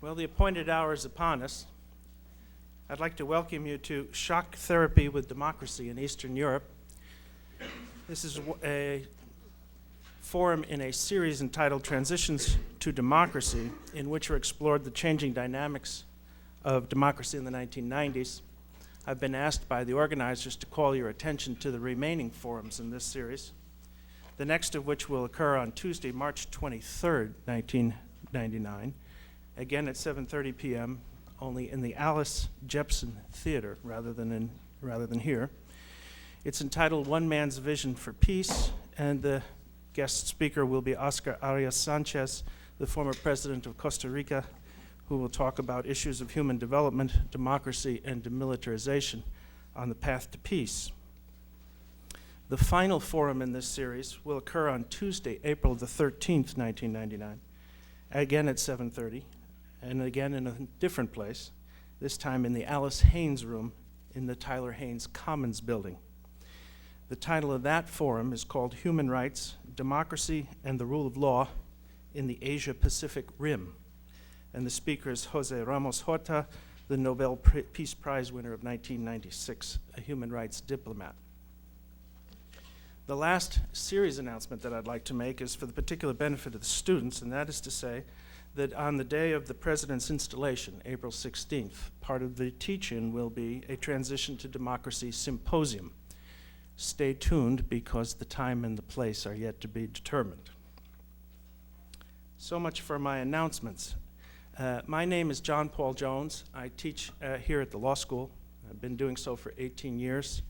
Well, the appointed hour is upon us. I'd like to welcome you to Shock Therapy with Democracy in Eastern Europe. This is a forum in a series entitled Transitions to Democracy, in which are explored the changing dynamics of democracy in the 1990s. I've been asked by the organizers to call your attention to the remaining forums in this series, the next of which will occur on Tuesday, March 23rd, 1999, again at 7:30 p.m., only in the Alice Jepson Theater rather than here. It's entitled One Man's Vision for Peace, and the guest speaker will be Oscar Arias Sanchez, the former president of Costa Rica, who will talk about issues of human development, democracy, and demilitarization on the path to peace. The final forum in this series will occur on Tuesday, April the 13th, 1999, again at 7:30, and again in a different place, this time in the Alice Haynes Room in the Tyler Haynes Commons building. The title of that forum is called Human Rights, Democracy, and the Rule of Law in the Asia-Pacific Rim. And the speaker is Jose Ramos Horta, the Nobel Peace Prize winner of 1996, a human rights diplomat. The last series announcement that I'd like to make is for the particular benefit of the students, and that is to say that on the day of the president's installation, April 16th, part of the teach-in will be a Transition to Democracy Symposium. Stay tuned because the time and the place are yet to be determined. So much for my announcements. My name is John Paul Jones. I teach here at the law school. I've been doing so for 18 years.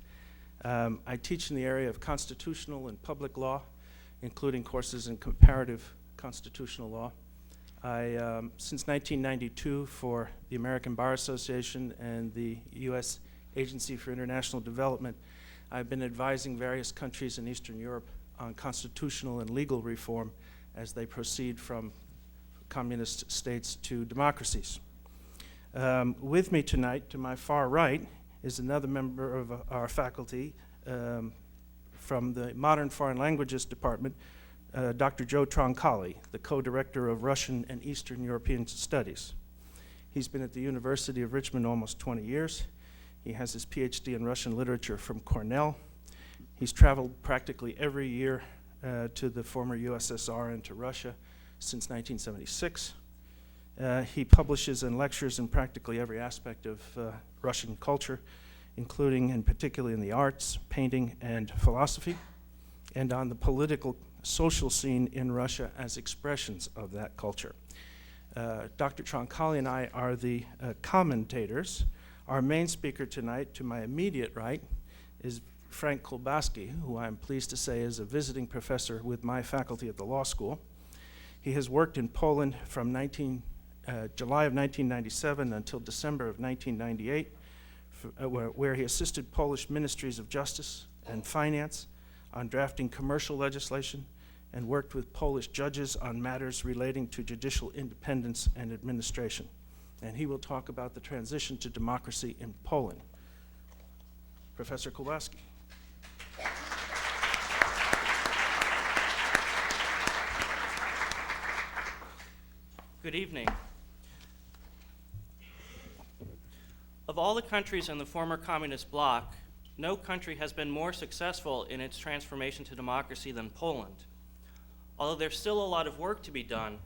I teach in the area of constitutional and public law, including courses in comparative constitutional law. Since 1992, for the American Bar Association and the U.S. Agency for International Development, I've been advising various countries in Eastern Europe on constitutional and legal reform as they proceed from communist states to democracies. With me tonight, to my far right, is another member of our faculty from the Modern Foreign Languages Department, Dr. Joe Troncale, the co-director of Russian and Eastern European Studies. He's been at the University of Richmond almost 20 years. He has his PhD in Russian literature from Cornell. He's traveled practically every year to the former USSR and to Russia since 1976. He publishes and lectures in practically every aspect of Russian culture, including and particularly in the arts, painting, and philosophy, and on the political, social scene in Russia as expressions of that culture. Dr. Troncale and I are the commentators. Our main speaker tonight, to my immediate right, is Frank Kubalski, who I'm pleased to say is a visiting professor with my faculty at the law school. He has worked in Poland from July of 1997 until December of 1998, where he assisted Polish ministries of justice and finance on drafting commercial legislation and worked with Polish judges on matters relating to judicial independence and administration. And he will talk about the transition to democracy in Poland. Professor Kulbalski. Good evening. Of all the countries in the former communist bloc, no country has been more successful in its transformation to democracy than Poland. Although there's still a lot of work to be done,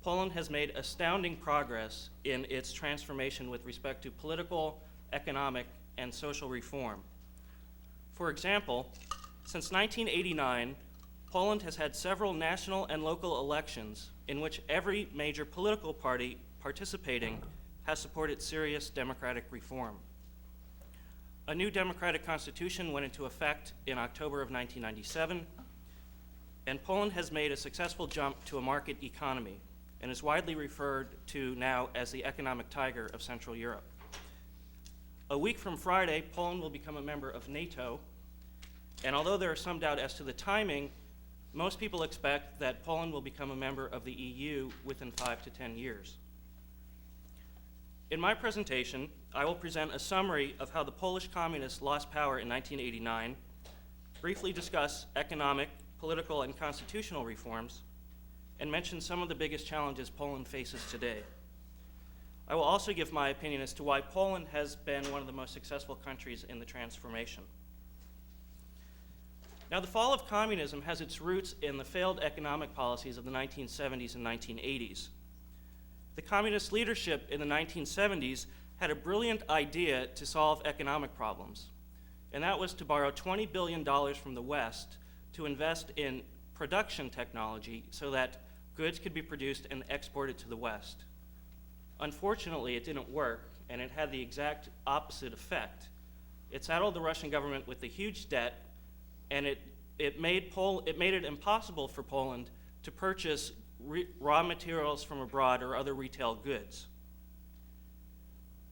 Poland has made astounding progress in its transformation with respect to political, economic, and social reform. For example, since 1989, Poland has had several national and local elections in which every major political party participating has supported serious democratic reform. A new democratic constitution went into effect in October of 1997, and Poland has made a successful jump to a market economy and is widely referred to now as the economic tiger of Central Europe. A week from Friday, Poland will become a member of NATO, and although there is some doubt as to the timing, most people expect that Poland will become a member of the EU within 5 to 10 years. In my presentation, I will present a summary of how the Polish communists lost power in 1989, briefly discuss economic, political, and constitutional reforms, and mention some of the biggest challenges Poland faces today. I will also give my opinion as to why Poland has been one of the most successful countries in the transformation. Now, the fall of communism has its roots in the failed economic policies of the 1970s and 1980s. The communist leadership in the 1970s had a brilliant idea to solve economic problems, and that was to borrow $20 billion from the West to invest in production technology so that goods could be produced and exported to the West. Unfortunately, it didn't work, and it had the exact opposite effect. It saddled the Russian government with a huge debt, and it made it impossible for Poland to purchase raw materials from abroad or other retail goods.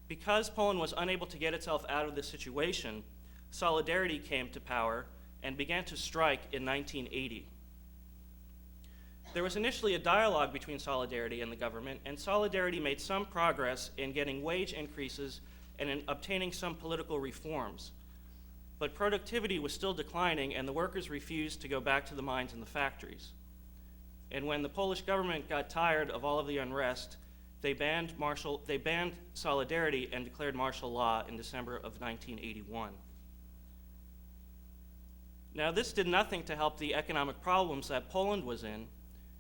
Because Poland was unable to get itself out of this situation, Solidarity came to power and began to strike in 1980. There was initially a dialogue between Solidarity and the government, and Solidarity made some progress in getting wage increases and in obtaining some political reforms. But productivity was still declining, and the workers refused to go back to the mines and the factories. And when the Polish government got tired of all of the unrest, they banned Solidarity and declared martial law in December of 1981. Now, this did nothing to help the economic problems that Poland was in,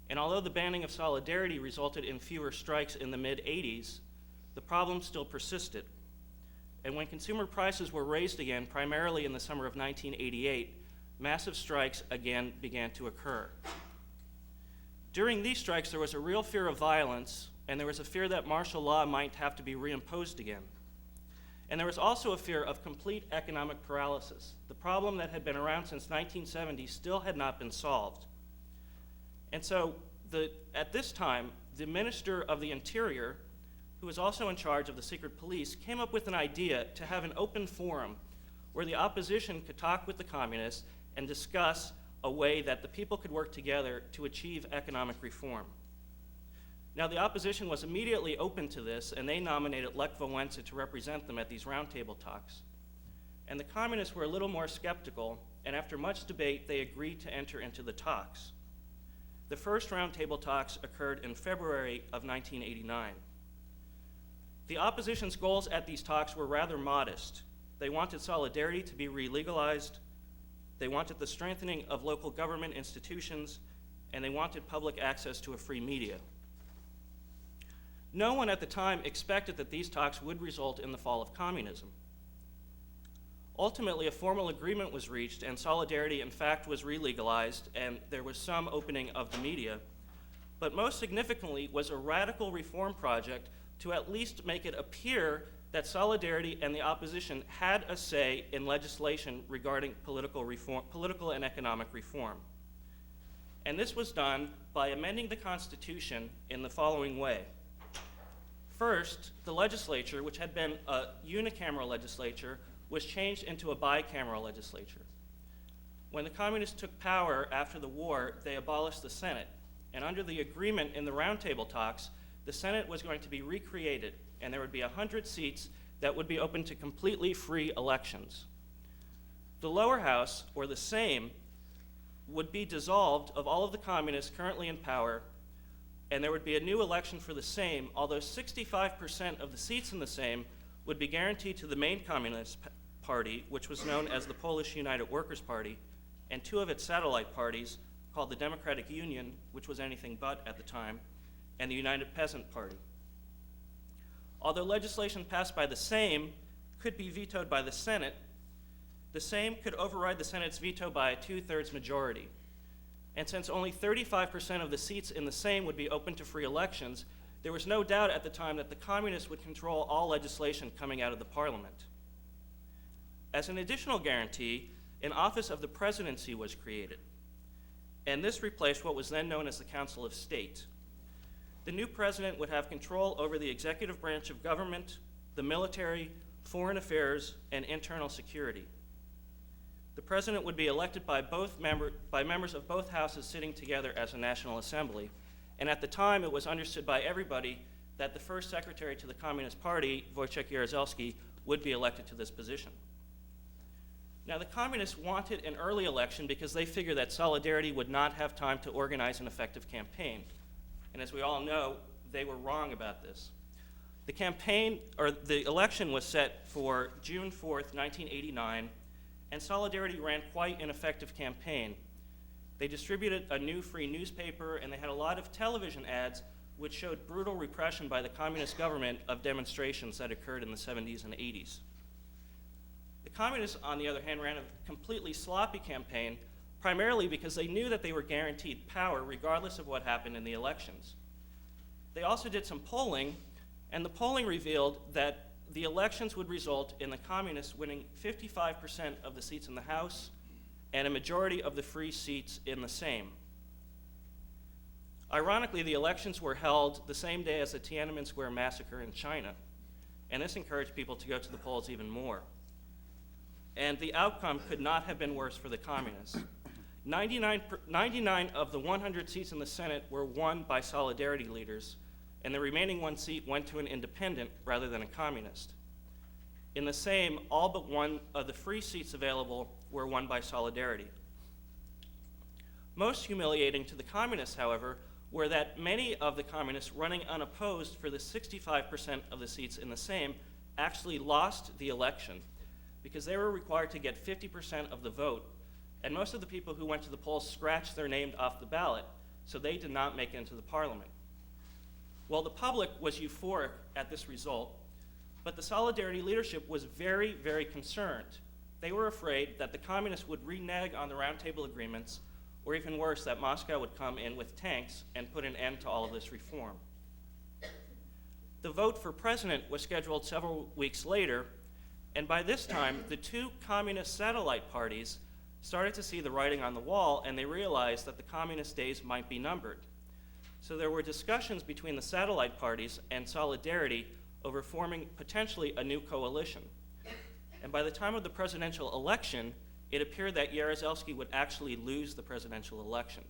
and although the banning of Solidarity resulted in fewer strikes in the mid-'80s, the problem still persisted. And when consumer prices were raised again, primarily in the summer of 1988, massive strikes again began to occur. During these strikes, there was a real fear of violence, and there was a fear that martial law might have to be reimposed again. And there was also a fear of complete economic paralysis. The problem that had been around since 1970 still had not been solved. And so, at this time, the Minister of the Interior, who was also in charge of the secret police, came up with an idea to have an open forum where the opposition could talk with the communists and discuss a way that the people could work together to achieve economic reform. Now, the opposition was immediately open to this, and they nominated Lech Wałęsa to represent them at these roundtable talks. And the communists were a little more skeptical, and after much debate, they agreed to enter into the talks. The first roundtable talks occurred in February of 1989. The opposition's goals at these talks were rather modest. They wanted Solidarity to be re-legalized, they wanted the strengthening of local government institutions, and they wanted public access to a free media. No one at the time expected that these talks would result in the fall of communism. Ultimately, a formal agreement was reached, and Solidarity, in fact, was re-legalized, and there was some opening of the media. But most significantly was a radical reform project to at least make it appear that Solidarity and the opposition had a say in legislation regarding political and economic reform. And this was done by amending the Constitution in the following way. First, the legislature, which had been a unicameral legislature, was changed into a bicameral legislature. When the communists took power after the war, they abolished the Senate. And under the agreement in the roundtable talks, the Senate was going to be recreated, and there would be 100 seats that would be open to completely free elections. The lower house, or the Sejm, would be dissolved of all of the communists currently in power, and there would be a new election for the Sejm, although 65% of the seats in the Sejm would be guaranteed to the main Communist Party, which was known as the Polish United Workers' Party, and two of its satellite parties, called the Democratic Union, which was anything but at the time, and the United Peasant Party. Although legislation passed by the Sejm could be vetoed by the Senate, the Sejm could override the Senate's veto by a 2/3 majority. And since only 35% of the seats in the Sejm would be open to free elections, there was no doubt at the time that the communists would control all legislation coming out of the parliament. As an additional guarantee, an office of the presidency was created, and this replaced what was then known as the Council of State. The new president would have control over the executive branch of government, the military, foreign affairs, and internal security. The president would be elected by members of both houses sitting together as a National Assembly, and at the time it was understood by everybody that the first secretary to the Communist Party, Wojciech Jaruzelski, would be elected to this position. Now, the communists wanted an early election because they figured that Solidarity would not have time to organize an effective campaign. And as we all know, they were wrong about this. The election was set for June 4th, 1989, and Solidarity ran quite an effective campaign. They distributed a new free newspaper, and they had a lot of television ads which showed brutal repression by the communist government of demonstrations that occurred in the 70s and 80s. The communists, on the other hand, ran a completely sloppy campaign, primarily because they knew that they were guaranteed power regardless of what happened in the elections. They also did some polling, and the polling revealed that the elections would result in the communists winning 55% of the seats in the House and a majority of the free seats in the Sejm. Ironically, the elections were held the same day as the Tiananmen Square massacre in China, and this encouraged people to go to the polls even more. And the outcome could not have been worse for the communists. 99 of the 100 seats in the Senate were won by Solidarity leaders, and the remaining one seat went to an independent rather than a communist. In the Sejm, all but one of the free seats available were won by Solidarity. Most humiliating to the communists, however, were that many of the communists running unopposed for the 65% of the seats in the Sejm actually lost the election because they were required to get 50% of the vote, and most of the people who went to the polls scratched their name off the ballot, so they did not make it into the parliament. Well, the public was euphoric at this result, but the Solidarity leadership was very, very concerned. They were afraid that the communists would renege on the roundtable agreements, or even worse, that Moscow would come in with tanks and put an end to all of this reform. The vote for president was scheduled several weeks later, and by this time, the two communist satellite parties started to see the writing on the wall, and they realized that the communist days might be numbered. So there were discussions between the satellite parties and Solidarity over forming potentially a new coalition. And by the time of the presidential election, it appeared that Jaruzelski would actually lose the presidential election.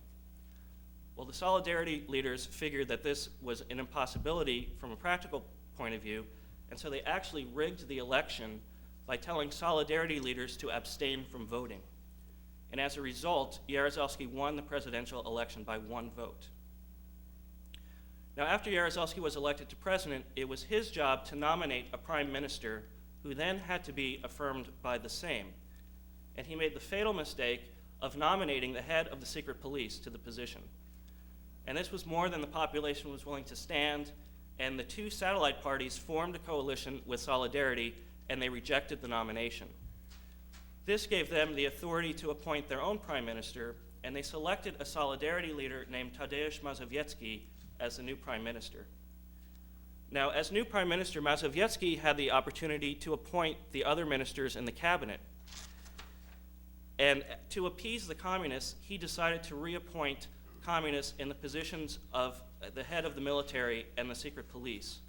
Well, the Solidarity leaders figured that this was an impossibility from a practical point of view, and so they actually rigged the election by telling Solidarity leaders to abstain from voting. And as a result, Jaruzelski won the presidential election by 1 vote. Now, after Jaruzelski was elected to president, it was his job to nominate a prime minister who then had to be affirmed by the Sejm. And he made the fatal mistake of nominating the head of the secret police to the position. And this was more than the population was willing to stand, and the two satellite parties formed a coalition with Solidarity, and they rejected the nomination. This gave them the authority to appoint their own prime minister, and they selected a Solidarity leader named Tadeusz Mazowiecki as the new prime minister. Now, as new prime minister, Mazowiecki had the opportunity to appoint the other ministers in the cabinet. And to appease the communists, he decided to reappoint communists in the positions of the head of the military and the secret police.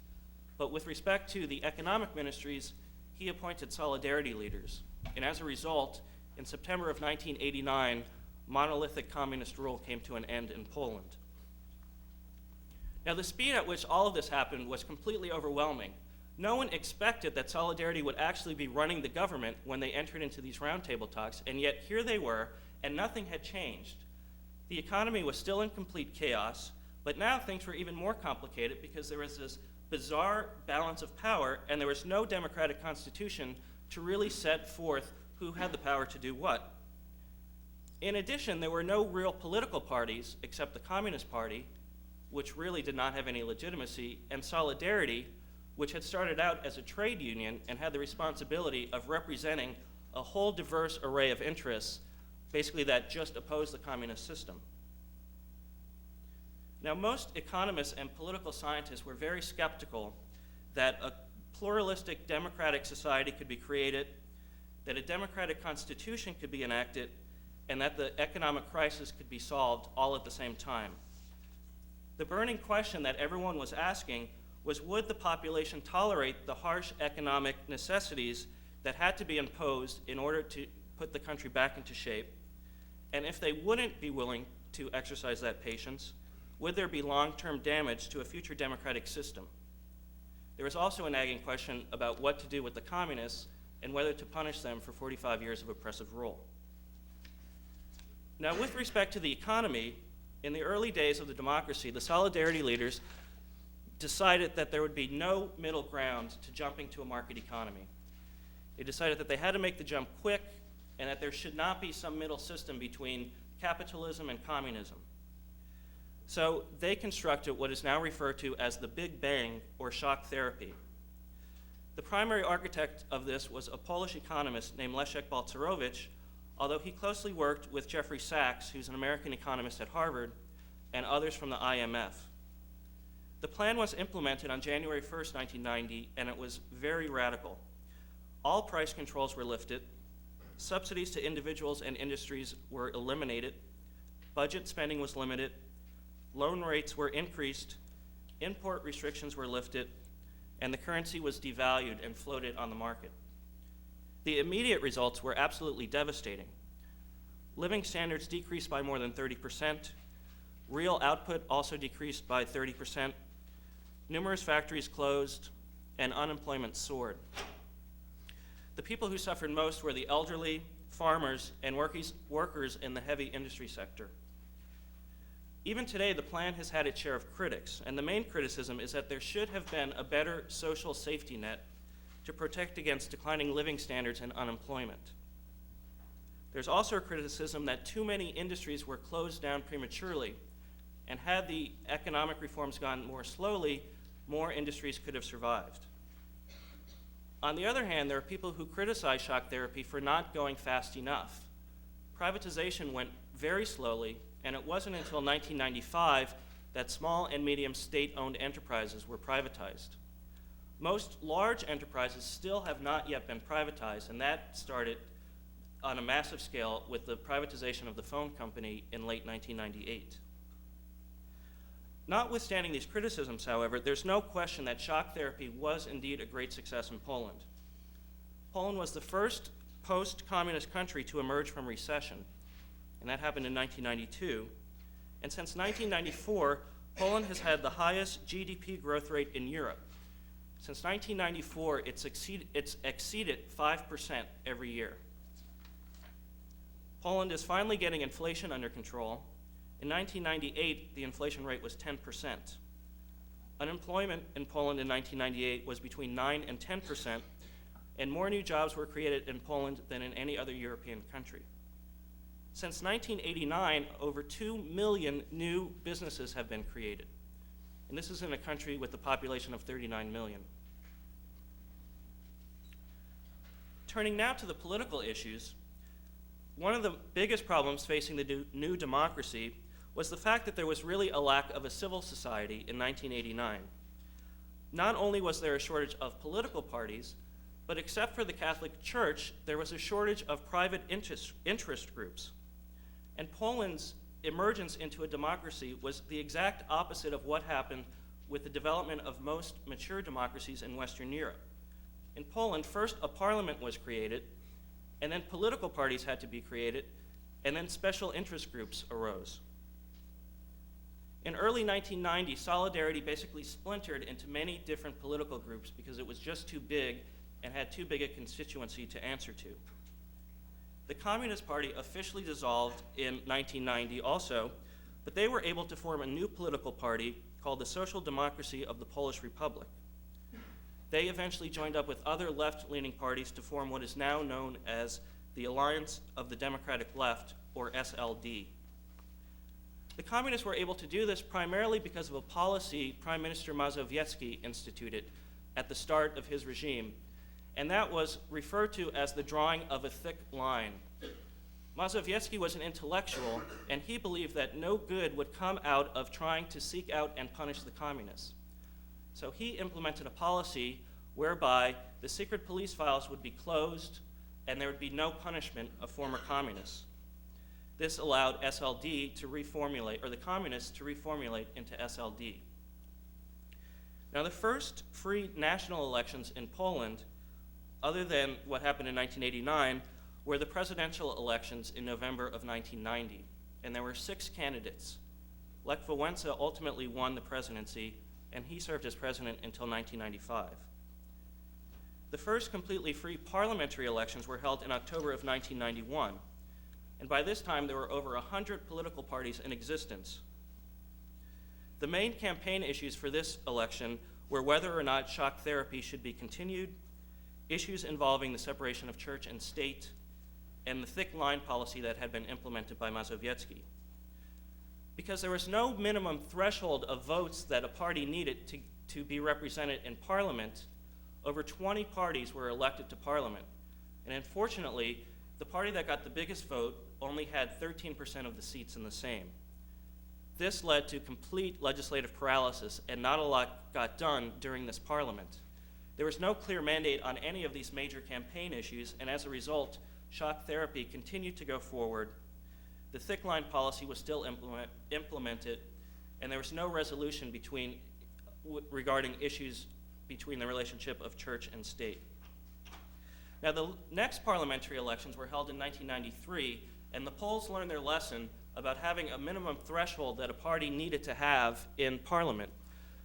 But with respect to the economic ministries, he appointed Solidarity leaders. And as a result, in September of 1989, monolithic communist rule came to an end in Poland. Now, the speed at which all of this happened was completely overwhelming. No one expected that Solidarity would actually be running the government when they entered into these roundtable talks, and yet here they were, and nothing had changed. The economy was still in complete chaos, but now things were even more complicated because there was this bizarre balance of power, and there was no democratic constitution to really set forth who had the power to do what. In addition, there were no real political parties except the Communist Party, which really did not have any legitimacy, and Solidarity, which had started out as a trade union and had the responsibility of representing a whole diverse array of interests, basically that just opposed the communist system. Now, most economists and political scientists were very skeptical that a pluralistic democratic society could be created, that a democratic constitution could be enacted, and that the economic crisis could be solved all at the same time. The burning question that everyone was asking was, would the population tolerate the harsh economic necessities that had to be imposed in order to put the country back into shape? And if they wouldn't be willing to exercise that patience, would there be long-term damage to a future democratic system? There was also a nagging question about what to do with the communists and whether to punish them for 45 years of oppressive rule. Now, with respect to the economy, in the early days of the democracy, the Solidarity leaders decided that there would be no middle ground to jumping to a market economy. They decided that they had to make the jump quick and that there should not be some middle system between capitalism and communism. So they constructed what is now referred to as the Big Bang, or shock therapy. The primary architect of this was a Polish economist named Leszek Balcerowicz, although he closely worked with Jeffrey Sachs, who's an American economist at Harvard, and others from the IMF. The plan was implemented on January 1st, 1990, and it was very radical. All price controls were lifted, subsidies to individuals and industries were eliminated, budget spending was limited, loan rates were increased, import restrictions were lifted, and the currency was devalued and floated on the market. The immediate results were absolutely devastating. Living standards decreased by more than 30%, real output also decreased by 30%, numerous factories closed, and unemployment soared. The people who suffered most were the elderly, farmers, and workers in the heavy industry sector. Even today, the plan has had its share of critics, and the main criticism is that there should have been a better social safety net to protect against declining living standards and unemployment. There's also a criticism that too many industries were closed down prematurely, and had the economic reforms gone more slowly, more industries could have survived. On the other hand, there are people who criticize shock therapy for not going fast enough. Privatization went very slowly, and it wasn't until 1995 that small and medium state-owned enterprises were privatized. Most large enterprises still have not yet been privatized, and that started on a massive scale with the privatization of the phone company in late 1998. Notwithstanding these criticisms, however, there's no question that shock therapy was indeed a great success in Poland. Poland was the first post-communist country to emerge from recession, and that happened in 1992. And since 1994, Poland has had the highest GDP growth rate in Europe. Since 1994, it's exceeded 5% every year. Poland is finally getting inflation under control. In 1998, the inflation rate was 10%. Unemployment in Poland in 1998 was between 9 and 10%, and more new jobs were created in Poland than in any other European country. Since 1989, over 2 million new businesses have been created. And this is in a country with a population of 39 million. Turning now to the political issues, one of the biggest problems facing the new democracy was the fact that there was really a lack of a civil society in 1989. Not only was there a shortage of political parties, but except for the Catholic Church, there was a shortage of private interest groups. And Poland's emergence into a democracy was the exact opposite of what happened with the development of most mature democracies in Western Europe. In Poland, first a parliament was created, and then political parties had to be created, and then special interest groups arose. In early 1990, Solidarity basically splintered into many different political groups because it was just too big and had too big a constituency to answer to. The Communist Party officially dissolved in 1990 also, but they were able to form a new political party called the Social Democracy of the Polish Republic. They eventually joined up with other left-leaning parties to form what is now known as the Alliance of the Democratic Left, or SLD. The Communists were able to do this primarily because of a policy Prime Minister Mazowiecki instituted at the start of his regime, and that was referred to as the drawing of a thick line. Mazowiecki was an intellectual, and he believed that no good would come out of trying to seek out and punish the communists. So he implemented a policy whereby the secret police files would be closed and there would be no punishment of former communists. This allowed SLD to reformulate, or the communists to reformulate into SLD. Now, the first free national elections in Poland, other than what happened in 1989, were the presidential elections in November of 1990, and there were 6 candidates. Lech Wałęsa ultimately won the presidency, and he served as president until 1995. The first completely free parliamentary elections were held in October of 1991, and by this time there were over 100 political parties in existence. The main campaign issues for this election were whether or not shock therapy should be continued, issues involving the separation of church and state, and the thick line policy that had been implemented by Mazowiecki. Because there was no minimum threshold of votes that a party needed to be represented in parliament, over 20 parties were elected to parliament. And unfortunately, the party that got the biggest vote only had 13% of the seats in the Sejm. This led to complete legislative paralysis, and not a lot got done during this parliament. There was no clear mandate on any of these major campaign issues, and as a result, shock therapy continued to go forward. The thick line policy was still implemented, and there was no resolution regarding issues between the relationship of church and state. Now, the next parliamentary elections were held in 1993, and the Poles learned their lesson about having a minimum threshold that a party needed to have in parliament.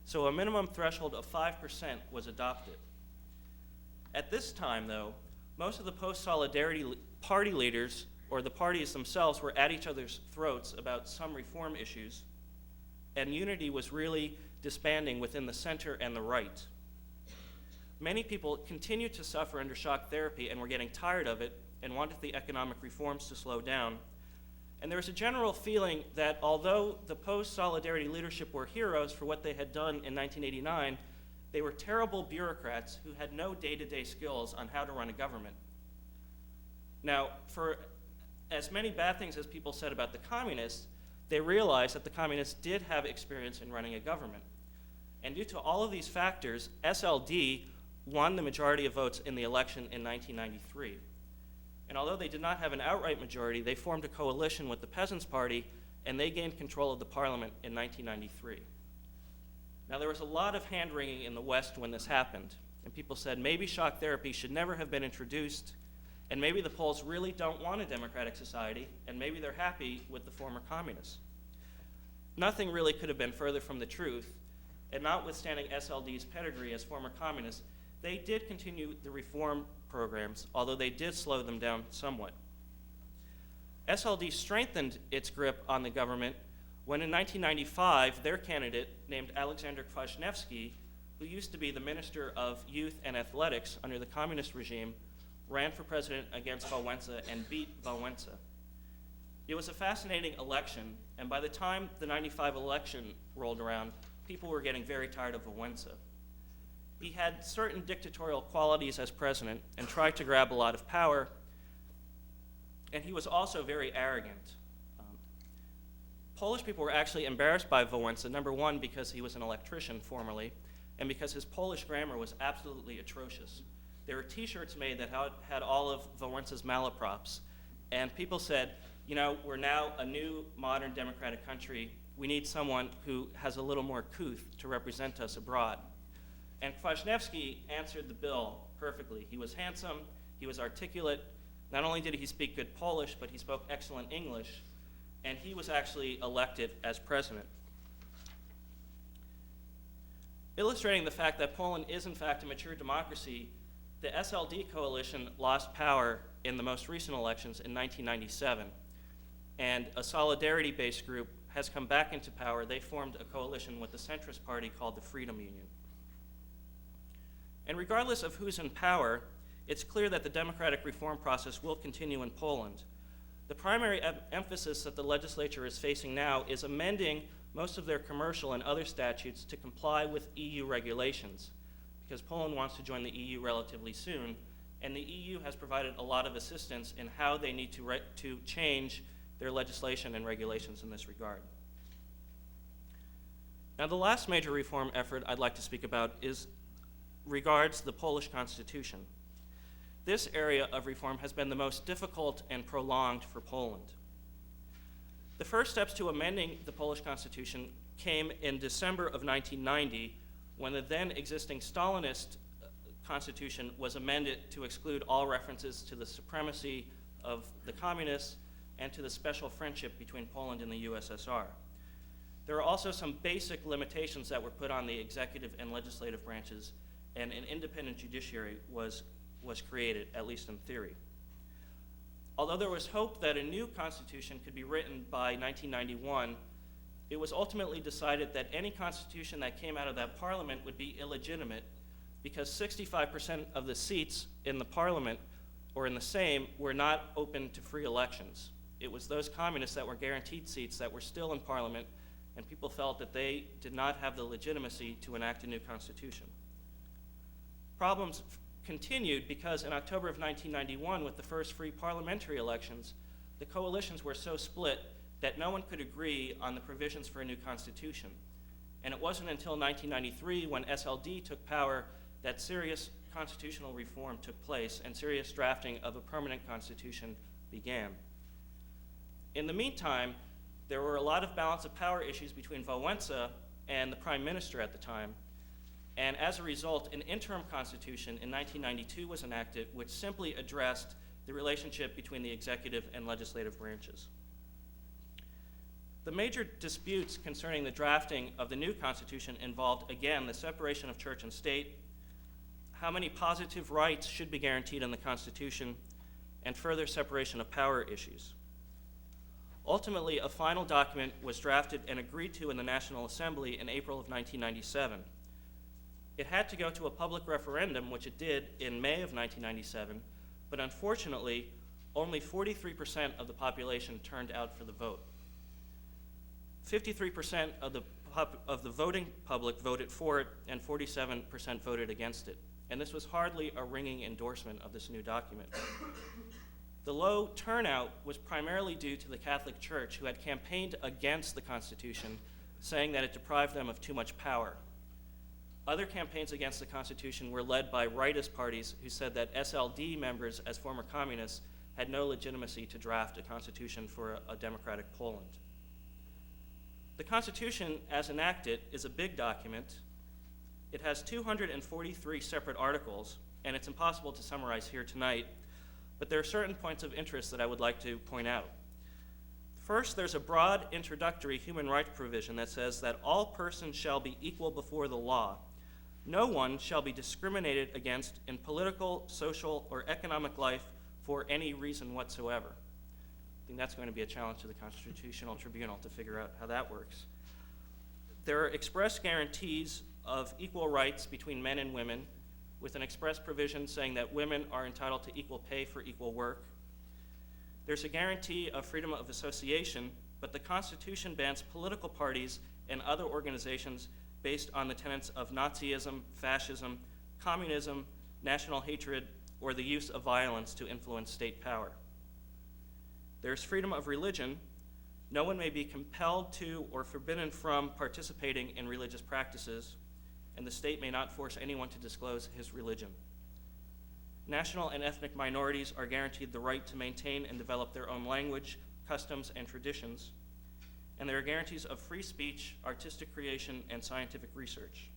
So a minimum threshold of 5% was adopted. At this time, though, most of the post-Solidarity party leaders, or the parties themselves, were at each other's throats about some reform issues, and unity was really disbanding within the center and the right. Many people continued to suffer under shock therapy and were getting tired of it and wanted the economic reforms to slow down. And there was a general feeling that although the post-Solidarity leadership were heroes for what they had done in 1989, they were terrible bureaucrats who had no day-to-day skills on how to run a government. Now, for as many bad things as people said about the communists, they realized that the communists did have experience in running a government. And due to all of these factors, SLD won the majority of votes in the election in 1993. And although they did not have an outright majority, they formed a coalition with the Peasants' Party, and they gained control of the parliament in 1993. Now, there was a lot of hand-wringing in the West when this happened, and people said maybe shock therapy should never have been introduced, and maybe the Poles really don't want a democratic society, and maybe they're happy with the former communists. Nothing really could have been further from the truth, and notwithstanding SLD's pedigree as former communists, they did continue the reform programs, although they did slow them down somewhat. SLD strengthened its grip on the government when in 1995, their candidate, named Alexander Kwasniewski, who used to be the Minister of Youth and Athletics under the communist regime, ran for president against Wałęsa and beat Wałęsa. It was a fascinating election, and by the time the 95 election rolled around, people were getting very tired of Wałęsa. He had certain dictatorial qualities as president and tried to grab a lot of power, and he was also very arrogant. Polish people were actually embarrassed by Wałęsa, number one, because he was an electrician formerly, and because his Polish grammar was absolutely atrocious. There were t-shirts made that had all of Wałęsa's malaprops, and people said, you know, we're now a new, modern, democratic country. We need someone who has a little more couth to represent us abroad. And Kwasniewski answered the bill perfectly. He was handsome, he was articulate. Not only did he speak good Polish, but he spoke excellent English, and he was actually elected as president. Illustrating the fact that Poland is in fact a mature democracy, the SLD coalition lost power in the most recent elections in 1997, and a solidarity-based group has come back into power. They formed a coalition with the centrist party called the Freedom Union. And regardless of who's in power, it's clear that the democratic reform process will continue in Poland. The primary emphasis that the legislature is facing now is amending most of their commercial and other statutes to comply with EU regulations, because Poland wants to join the EU relatively soon, and the EU has provided a lot of assistance in how they need to change their legislation and regulations in this regard. Now, the last major reform effort I'd like to speak about regards the Polish Constitution. This area of reform has been the most difficult and prolonged for Poland. The first steps to amending the Polish Constitution came in December of 1990, when the then existing Stalinist constitution was amended to exclude all references to the supremacy of the communists and to the special friendship between Poland and the USSR. There are also some basic limitations that were put on the executive and legislative branches, and an independent judiciary was created, at least in theory. Although there was hope that a new constitution could be written by 1991, it was ultimately decided that any constitution that came out of that parliament would be illegitimate because 65% of the seats in the parliament or in the Sejm were not open to free elections. It was those communists that were guaranteed seats that were still in parliament, and people felt that they did not have the legitimacy to enact a new constitution. Problems continued because in October of 1991, with the first free parliamentary elections, the coalitions were so split that no one could agree on the provisions for a new constitution. And it wasn't until 1993, when SLD took power, that serious constitutional reform took place and serious drafting of a permanent constitution began. In the meantime, there were a lot of balance of power issues between Wałęsa and the prime minister at the time, and as a result, an interim constitution in 1992 was enacted, which simply addressed the relationship between the executive and legislative branches. The major disputes concerning the drafting of the new constitution involved, again, the separation of church and state, how many positive rights should be guaranteed in the Constitution, and further separation of power issues. Ultimately, a final document was drafted and agreed to in the National Assembly in April of 1997. It had to go to a public referendum, which it did in May of 1997, but unfortunately, only 43% of the population turned out for the vote. 53% of the voting public voted for it, and 47% voted against it. And this was hardly a ringing endorsement of this new document. The low turnout was primarily due to the Catholic Church, who had campaigned against the Constitution, saying that it deprived them of too much power. Other campaigns against the Constitution were led by rightist parties who said that SLD members, as former communists, had no legitimacy to draft a constitution for a democratic Poland. The Constitution, as enacted, is a big document. It has 243 separate articles, and it's impossible to summarize here tonight, but there are certain points of interest that I would like to point out. First, there's a broad introductory human rights provision that says that all persons shall be equal before the law. No one shall be discriminated against in political, social, or economic life for any reason whatsoever. I think that's going to be a challenge to the Constitutional Tribunal to figure out how that works. There are express guarantees of equal rights between men and women, with an express provision saying that women are entitled to equal pay for equal work. There's a guarantee of freedom of association, but the Constitution bans political parties and other organizations based on the tenets of Nazism, fascism, communism, national hatred, or the use of violence to influence state power. There's freedom of religion. No one may be compelled to or forbidden from participating in religious practices, and the state may not force anyone to disclose his religion. National and ethnic minorities are guaranteed the right to maintain and develop their own language, customs, and traditions, and there are guarantees of free speech, artistic creation, and scientific research.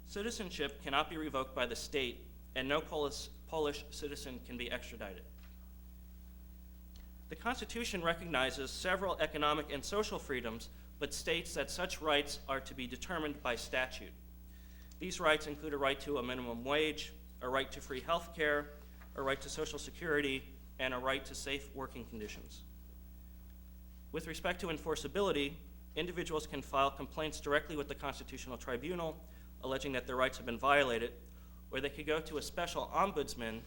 Citizenship cannot be revoked by the state, and no Polish citizen can be extradited. The Constitution recognizes several economic and social freedoms, but states that such rights are to be determined by statute. These rights include a right to a minimum wage, a right to free health care, a right to Social Security, and a right to safe working conditions. With respect to enforceability, individuals can file complaints directly with the Constitutional Tribunal, alleging that their rights have been violated, or they could go to a special ombudsman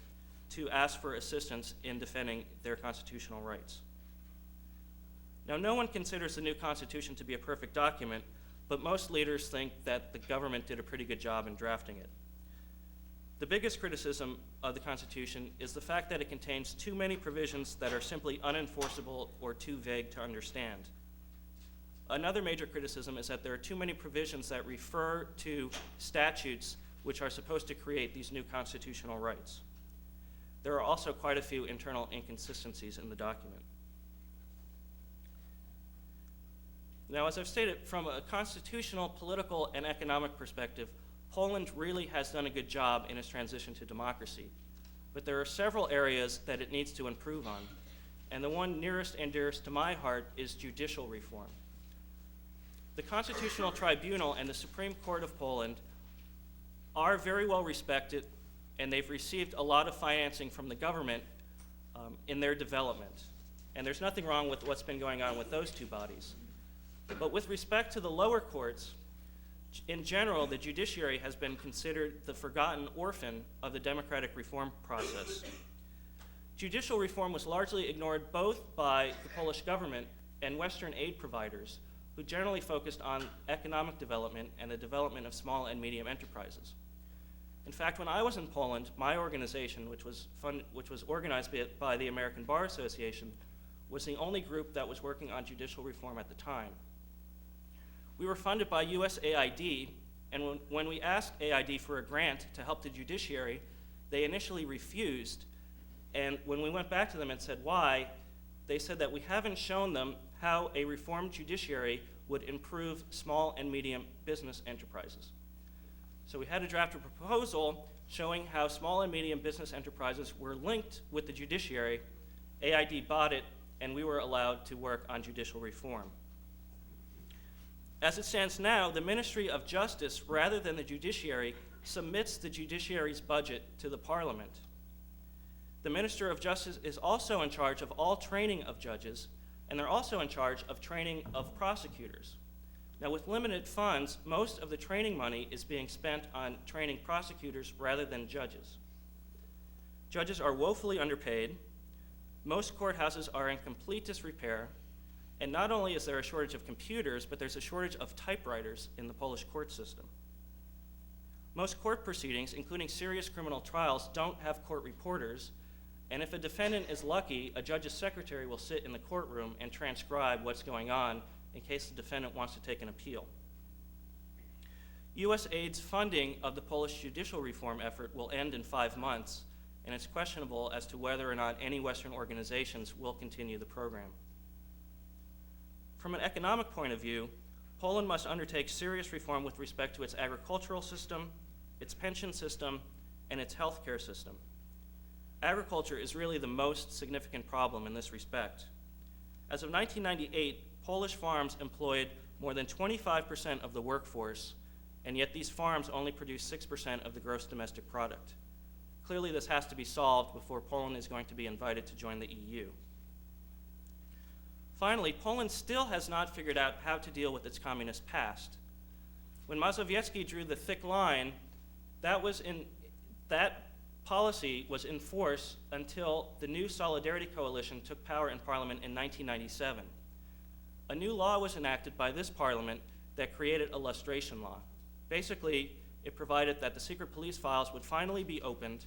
to ask for assistance in defending their constitutional rights. Now, no one considers the new Constitution to be a perfect document, but most leaders think that the government did a pretty good job in drafting it. The biggest criticism of the Constitution is the fact that it contains too many provisions that are simply unenforceable or too vague to understand. Another major criticism is that there are too many provisions that refer to statutes which are supposed to create these new constitutional rights. There are also quite a few internal inconsistencies in the document. Now, as I've stated, from a constitutional, political, and economic perspective, Poland really has done a good job in its transition to democracy. But there are several areas that it needs to improve on. And the one nearest and dearest to my heart is judicial reform. The Constitutional Tribunal and the Supreme Court of Poland are very well respected, and they've received a lot of financing from the government in their development. And there's nothing wrong with what's been going on with those two bodies. But with respect to the lower courts, in general, the judiciary has been considered the forgotten orphan of the democratic reform process. Judicial reform was largely ignored both by the Polish government and Western aid providers, who generally focused on economic development and the development of small and medium enterprises. In fact, when I was in Poland, my organization, which was organized by the American Bar Association, was the only group that was working on judicial reform at the time. We were funded by USAID, and when we asked AID for a grant to help the judiciary, they initially refused. And when we went back to them and said why, they said that we haven't shown them how a reformed judiciary would improve small and medium business enterprises. So we had to draft a proposal showing how small and medium business enterprises were linked with the judiciary. AID bought it, and we were allowed to work on judicial reform. As it stands now, the Ministry of Justice, rather than the judiciary, submits the judiciary's budget to the Parliament. The Minister of Justice is also in charge of all training of judges, and they're also in charge of training of prosecutors. Now, with limited funds, most of the training money is being spent on training prosecutors rather than judges. Judges are woefully underpaid. Most courthouses are in complete disrepair. And not only is there a shortage of computers, but there's a shortage of typewriters in the Polish court system. Most court proceedings, including serious criminal trials, don't have court reporters. And if a defendant is lucky, a judge's secretary will sit in the courtroom and transcribe what's going on in case the defendant wants to take an appeal. USAID's funding of the Polish judicial reform effort will end in 5 months, and it's questionable as to whether or not any Western organizations will continue the program. From an economic point of view, Poland must undertake serious reform with respect to its agricultural system, its pension system, and its healthcare system. Agriculture is really the most significant problem in this respect. As of 1998, Polish farms employed more than 25% of the workforce, and yet these farms only produce 6% of the gross domestic product. Clearly, this has to be solved before Poland is going to be invited to join the EU. Finally, Poland still has not figured out how to deal with its communist past. When Mazowiecki drew the thick line, that policy was in force until the new Solidarity Coalition took power in Parliament in 1997. A new law was enacted by this Parliament that created a lustration law. Basically, it provided that the secret police files would finally be opened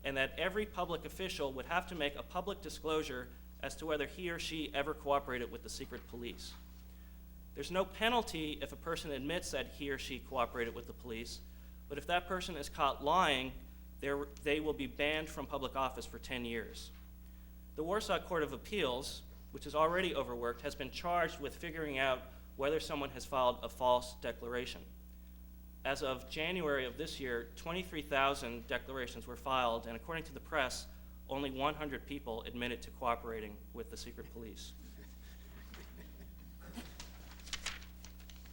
and that every public official would have to make a public disclosure as to whether he or she ever cooperated with the secret police. There's no penalty if a person admits that he or she cooperated with the police, but if that person is caught lying, they will be banned from public office for 10 years. The Warsaw Court of Appeals, which is already overworked, has been charged with figuring out whether someone has filed a false declaration. As of January of this year, 23,000 declarations were filed, and according to the press, only 100 people admitted to cooperating with the secret police.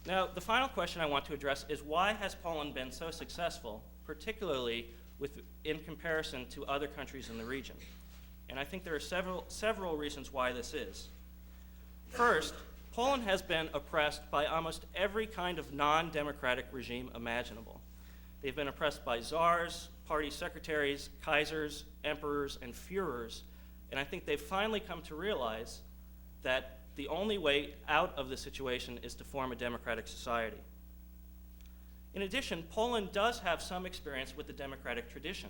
Now, the final question I want to address is why has Poland been so successful, particularly in comparison to other countries in the region? And I think there are several reasons why this is. First, Poland has been oppressed by almost every kind of non-democratic regime imaginable. They've been oppressed by czars, party secretaries, kaisers, emperors, and Führers, and I think they've finally come to realize that the only way out of the situation is to form a democratic society. In addition, Poland does have some experience with the democratic tradition.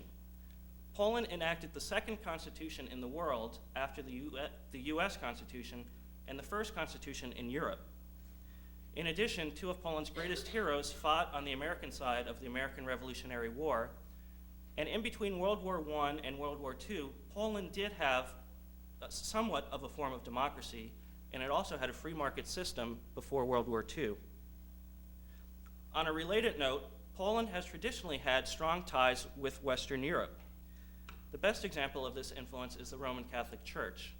Poland enacted the second constitution in the world after the US Constitution and the first constitution in Europe. In addition, two of Poland's greatest heroes fought on the American side of the American Revolutionary War, and in between World War I and World War II, Poland did have somewhat of a form of democracy, and it also had a free market system before World War II. On a related note, Poland has traditionally had strong ties with Western Europe. The best example of this influence is the Roman Catholic Church.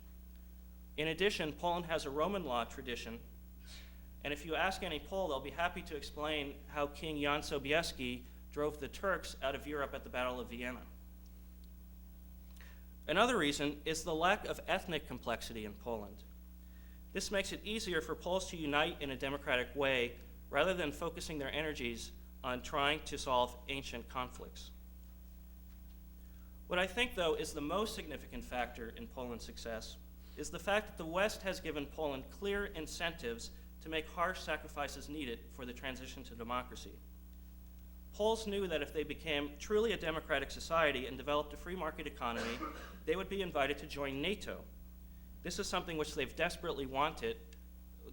In addition, Poland has a Roman law tradition, and if you ask any Pole, they'll be happy to explain how King Jan Sobieski drove the Turks out of Europe at the Battle of Vienna. Another reason is the lack of ethnic complexity in Poland. This makes it easier for Poles to unite in a democratic way rather than focusing their energies on trying to solve ancient conflicts. What I think, though, is the most significant factor in Poland's success is the fact that the West has given Poland clear incentives to make harsh sacrifices needed for the transition to democracy. Poles knew that if they became truly a democratic society and developed a free market economy, they would be invited to join NATO. This is something which they've desperately wanted.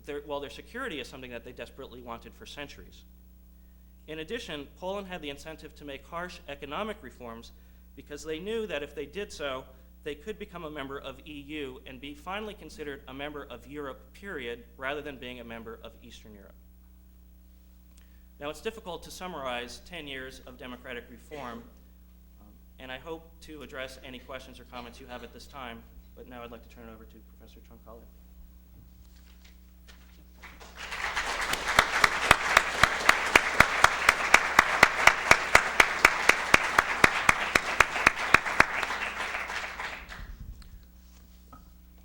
Their security is something that they desperately wanted for centuries. In addition, Poland had the incentive to make harsh economic reforms because they knew that if they did so, they could become a member of EU and be finally considered a member of Europe, period, rather than being a member of Eastern Europe. Now, it's difficult to summarize 10 years of democratic reform, and I hope to address any questions or comments you have at this time, but now I'd like to turn it over to Professor Troncale.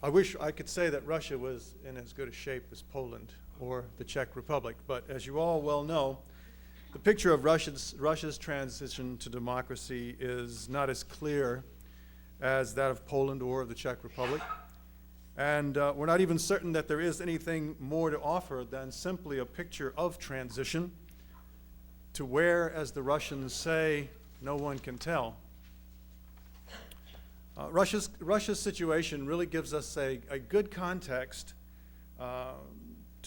I wish I could say that Russia was in as good a shape as Poland or the Czech Republic, but as you all well know, the picture of Russia's transition to democracy is not as clear as that of Poland or the Czech Republic. And we're not even certain that there is anything more to offer than simply a picture of transition to where, as the Russians say, no one can tell. Russia's situation really gives us a good context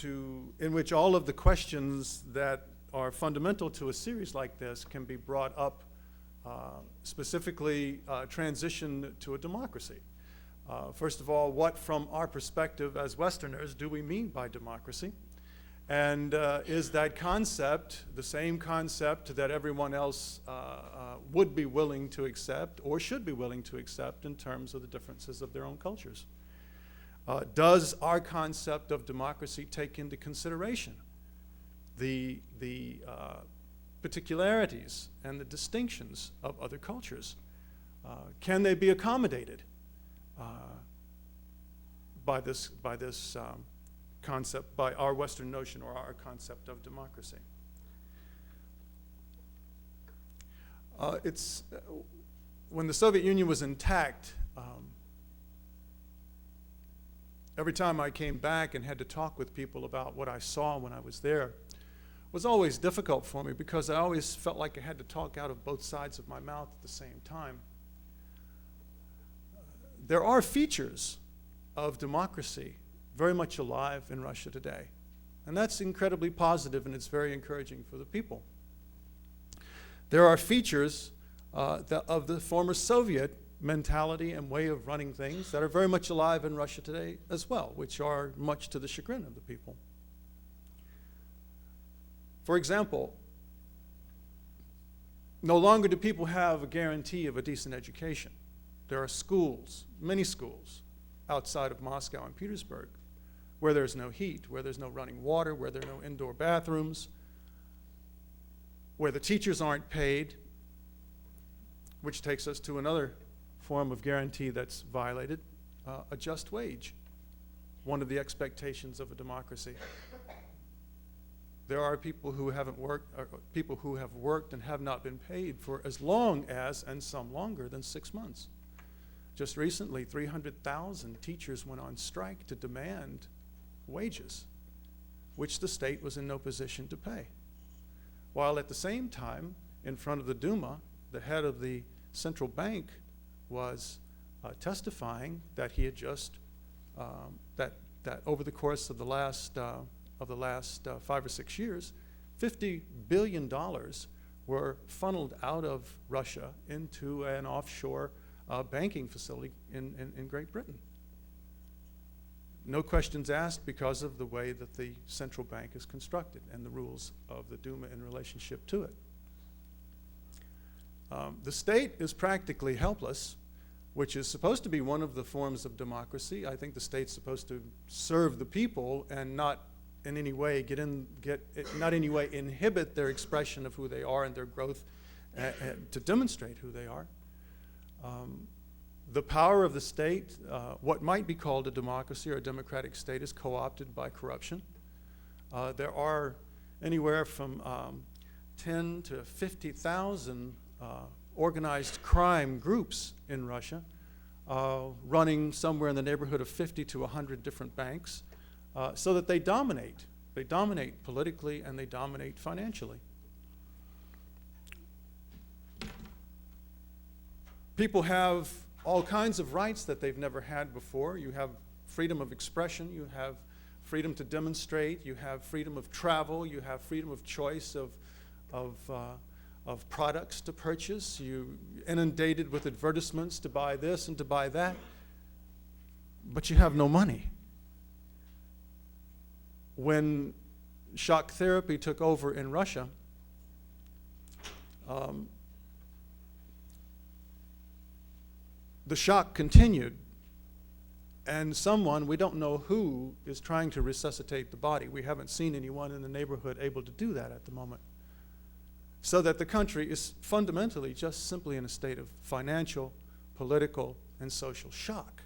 in which all of the questions that are fundamental to a series like this can be brought up, specifically transition to a democracy. First of all, what from our perspective as Westerners do we mean by democracy? And is that concept the same concept that everyone else would be willing to accept or should be willing to accept in terms of the differences of their own cultures? Does our concept of democracy take into consideration the particularities and the distinctions of other cultures? Can they be accommodated by this concept, by our Western notion or our concept of democracy? When the Soviet Union was intact, every time I came back and had to talk with people about what I saw when I was there, it was always difficult for me because I always felt like I had to talk out of both sides of my mouth at the same time. There are features of democracy very much alive in Russia today, and that's incredibly positive, and it's very encouraging for the people. There are features of the former Soviet mentality and way of running things that are very much alive in Russia today as well, which are much to the chagrin of the people. For example, no longer do people have a guarantee of a decent education. There are schools, many schools, outside of Moscow and Petersburg, where there's no heat, where there's no running water, where there are no indoor bathrooms, where the teachers aren't paid, which takes us to another form of guarantee that's violated, a just wage, one of the expectations of a democracy. There are people who haven't worked, or people who have worked and have not been paid for as long as, and some longer than, 6 months. Just recently, 300,000 teachers went on strike to demand wages, which the state was in no position to pay. While at the same time, in front of the Duma, the head of the central bank was testifying that he had just, that over the course of the last 5 or 6 years, $50 billion were funneled out of Russia into an offshore banking facility in Great Britain. No questions asked because of the way that the central bank is constructed and the rules of the Duma in relationship to it. The state is practically helpless, which is supposed to be one of the forms of democracy. I think the state's supposed to serve the people and not in any way inhibit their expression of who they are and their growth to demonstrate who they are. The power of the state, what might be called a democracy or a democratic state, is co-opted by corruption. There are anywhere from 10 to 50,000 organized crime groups in Russia, running somewhere in the neighborhood of 50 to 100 different banks, so that they dominate. They dominate politically and they dominate financially. People have all kinds of rights that they've never had before. You have freedom of expression, you have freedom to demonstrate, you have freedom of travel, you have freedom of choice of products to purchase. You inundated with advertisements to buy this and to buy that, but you have no money. When shock therapy took over in Russia, the shock continued, and someone, we don't know who, is trying to resuscitate the body. We haven't seen anyone in the neighborhood able to do that at the moment. So that the country is fundamentally just simply in a state of financial, political, and social shock.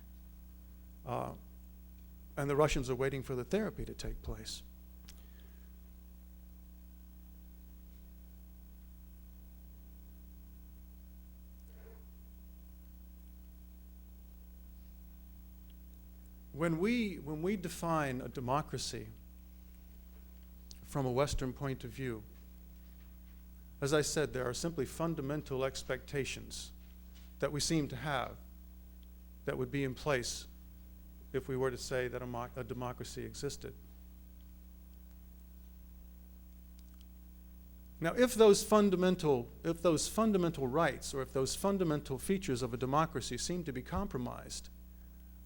And the Russians are waiting for the therapy to take place. When we define a democracy from a Western point of view, as I said, there are simply fundamental expectations that we seem to have that would be in place if we were to say that a democracy existed. Now, if those fundamental rights or if those fundamental features of a democracy seem to be compromised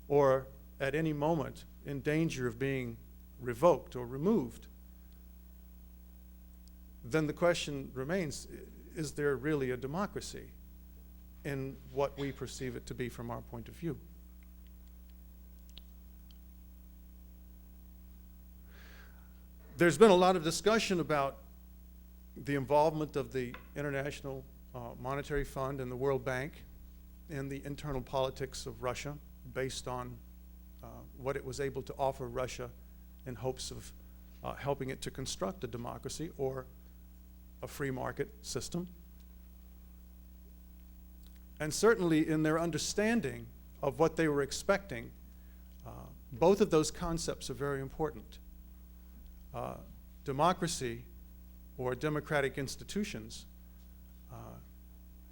or at any moment in danger of being revoked or removed, then the question remains, is there really a democracy in what we perceive it to be from our point of view? There's been a lot of discussion about the involvement of the International Monetary Fund and the World Bank in the internal politics of Russia based on what it was able to offer Russia in hopes of helping it to construct a democracy or a free market system. And certainly in their understanding of what they were expecting, both of those concepts are very important. Democracy or democratic institutions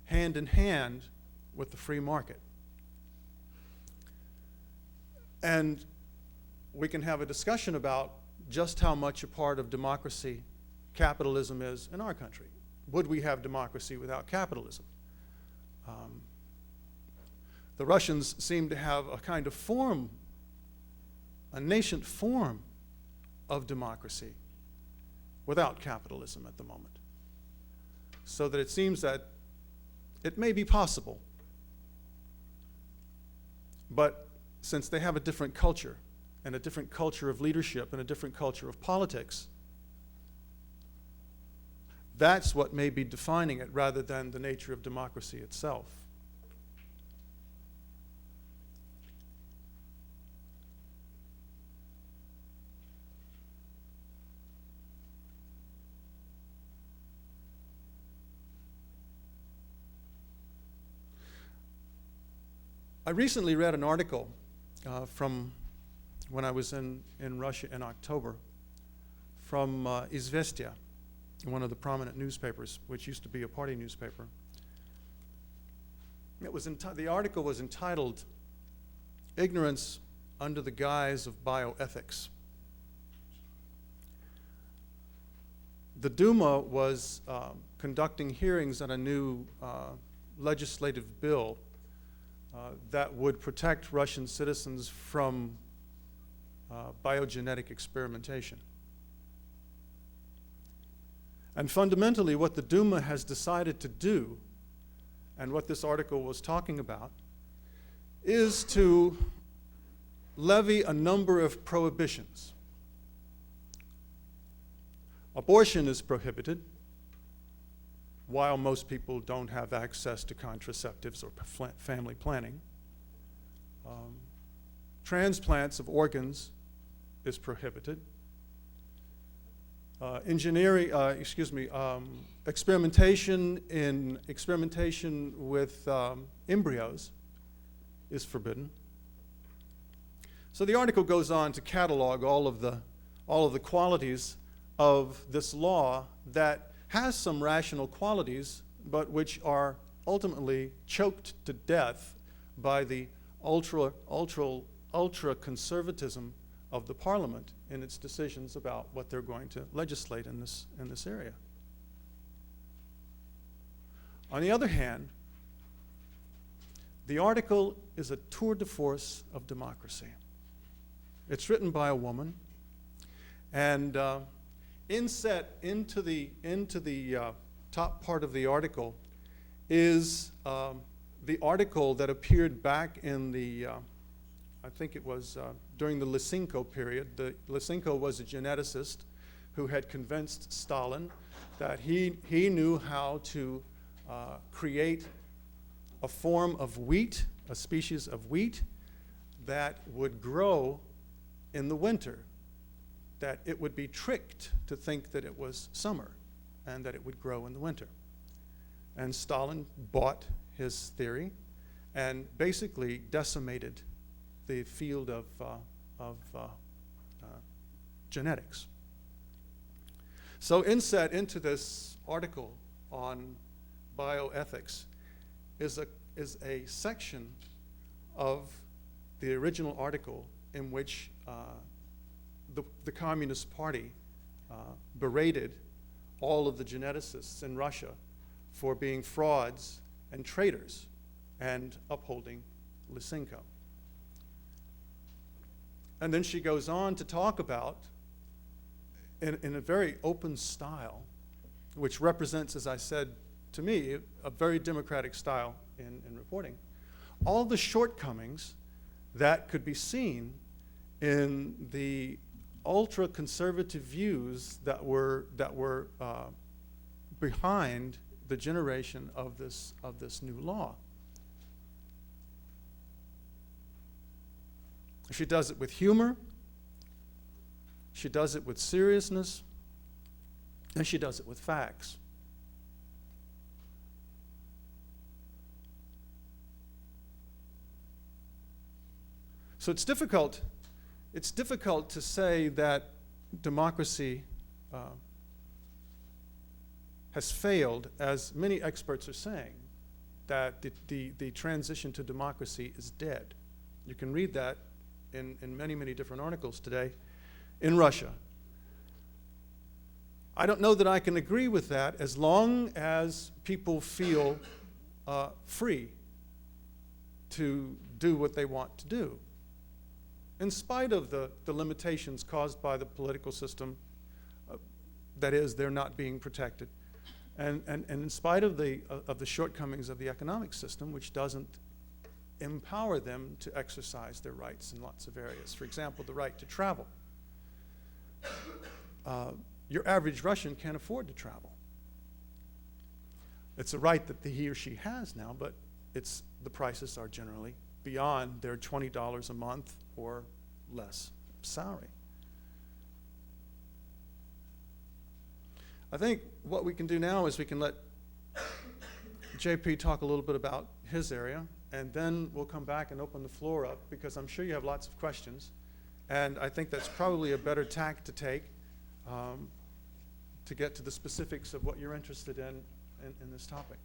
hand in hand with the free market. And we can have a discussion about just how much a part of democracy capitalism is in our country. Would we have democracy without capitalism? The Russians seem to have a kind of form, a nascent form of democracy without capitalism at the moment. So that it seems that it may be possible, but since they have a different culture and a different culture of leadership and a different culture of politics, that's what may be defining it rather than the nature of democracy itself. I recently read an article from when I was in Russia in October from Izvestia, one of the prominent newspapers, which used to be a party newspaper. It was the article was entitled, "Ignorance Under the Guise of Bioethics." The Duma was conducting hearings on a new legislative bill that would protect Russian citizens from biogenetic experimentation. And fundamentally, what the Duma has decided to do, and what this article was talking about, is to levy a number of prohibitions. Abortion is prohibited, while most people don't have access to contraceptives or family planning. Transplants of organs is prohibited. Experimentation with embryos is forbidden. So the article goes on to catalog all of the qualities of this law that has some rational qualities, but which are ultimately choked to death by the ultra conservatism of the Parliament in its decisions about what they're going to legislate in this area. On the other hand, the article is a tour de force of democracy. It's written by a woman, and inset into the top part of the article is the article that appeared back in the I think it was during the Lysenko period. Lysenko was a geneticist who had convinced Stalin that he knew how to create a form of wheat, a species of wheat, that would grow in the winter, that it would be tricked to think that it was summer and that it would grow in the winter. And Stalin bought his theory and basically decimated the field of genetics. So inset into this article on bioethics is a section of the original article in which the Communist Party berated all of the geneticists in Russia for being frauds and traitors and upholding Lysenko. And then she goes on to talk about, in a very open style, which represents, as I said, to me, a very democratic style in reporting, all the shortcomings that could be seen in the ultra-conservative views that were behind the generation of this new law. She does it with humor, she does it with seriousness, and she does it with facts. So it's difficult to say that democracy has failed, as many experts are saying, that the transition to democracy is dead. You can read that in many, many different articles today in Russia. I don't know that I can agree with that as long as people feel free to do what they want to do, in spite of the limitations caused by the political system, that is, they're not being protected, and in spite of the shortcomings of the economic system, which doesn't empower them to exercise their rights in lots of areas. For example, the right to travel. Your average Russian can't afford to travel. It's a right that he or she has now, but the prices are generally beyond their $20 a month or less salary. I think what we can do now is we can let JP talk a little bit about his area, and then we'll come back and open the floor up, because I'm sure you have lots of questions, and I think that's probably a better tack to take to get to the specifics of what you're interested in this topic.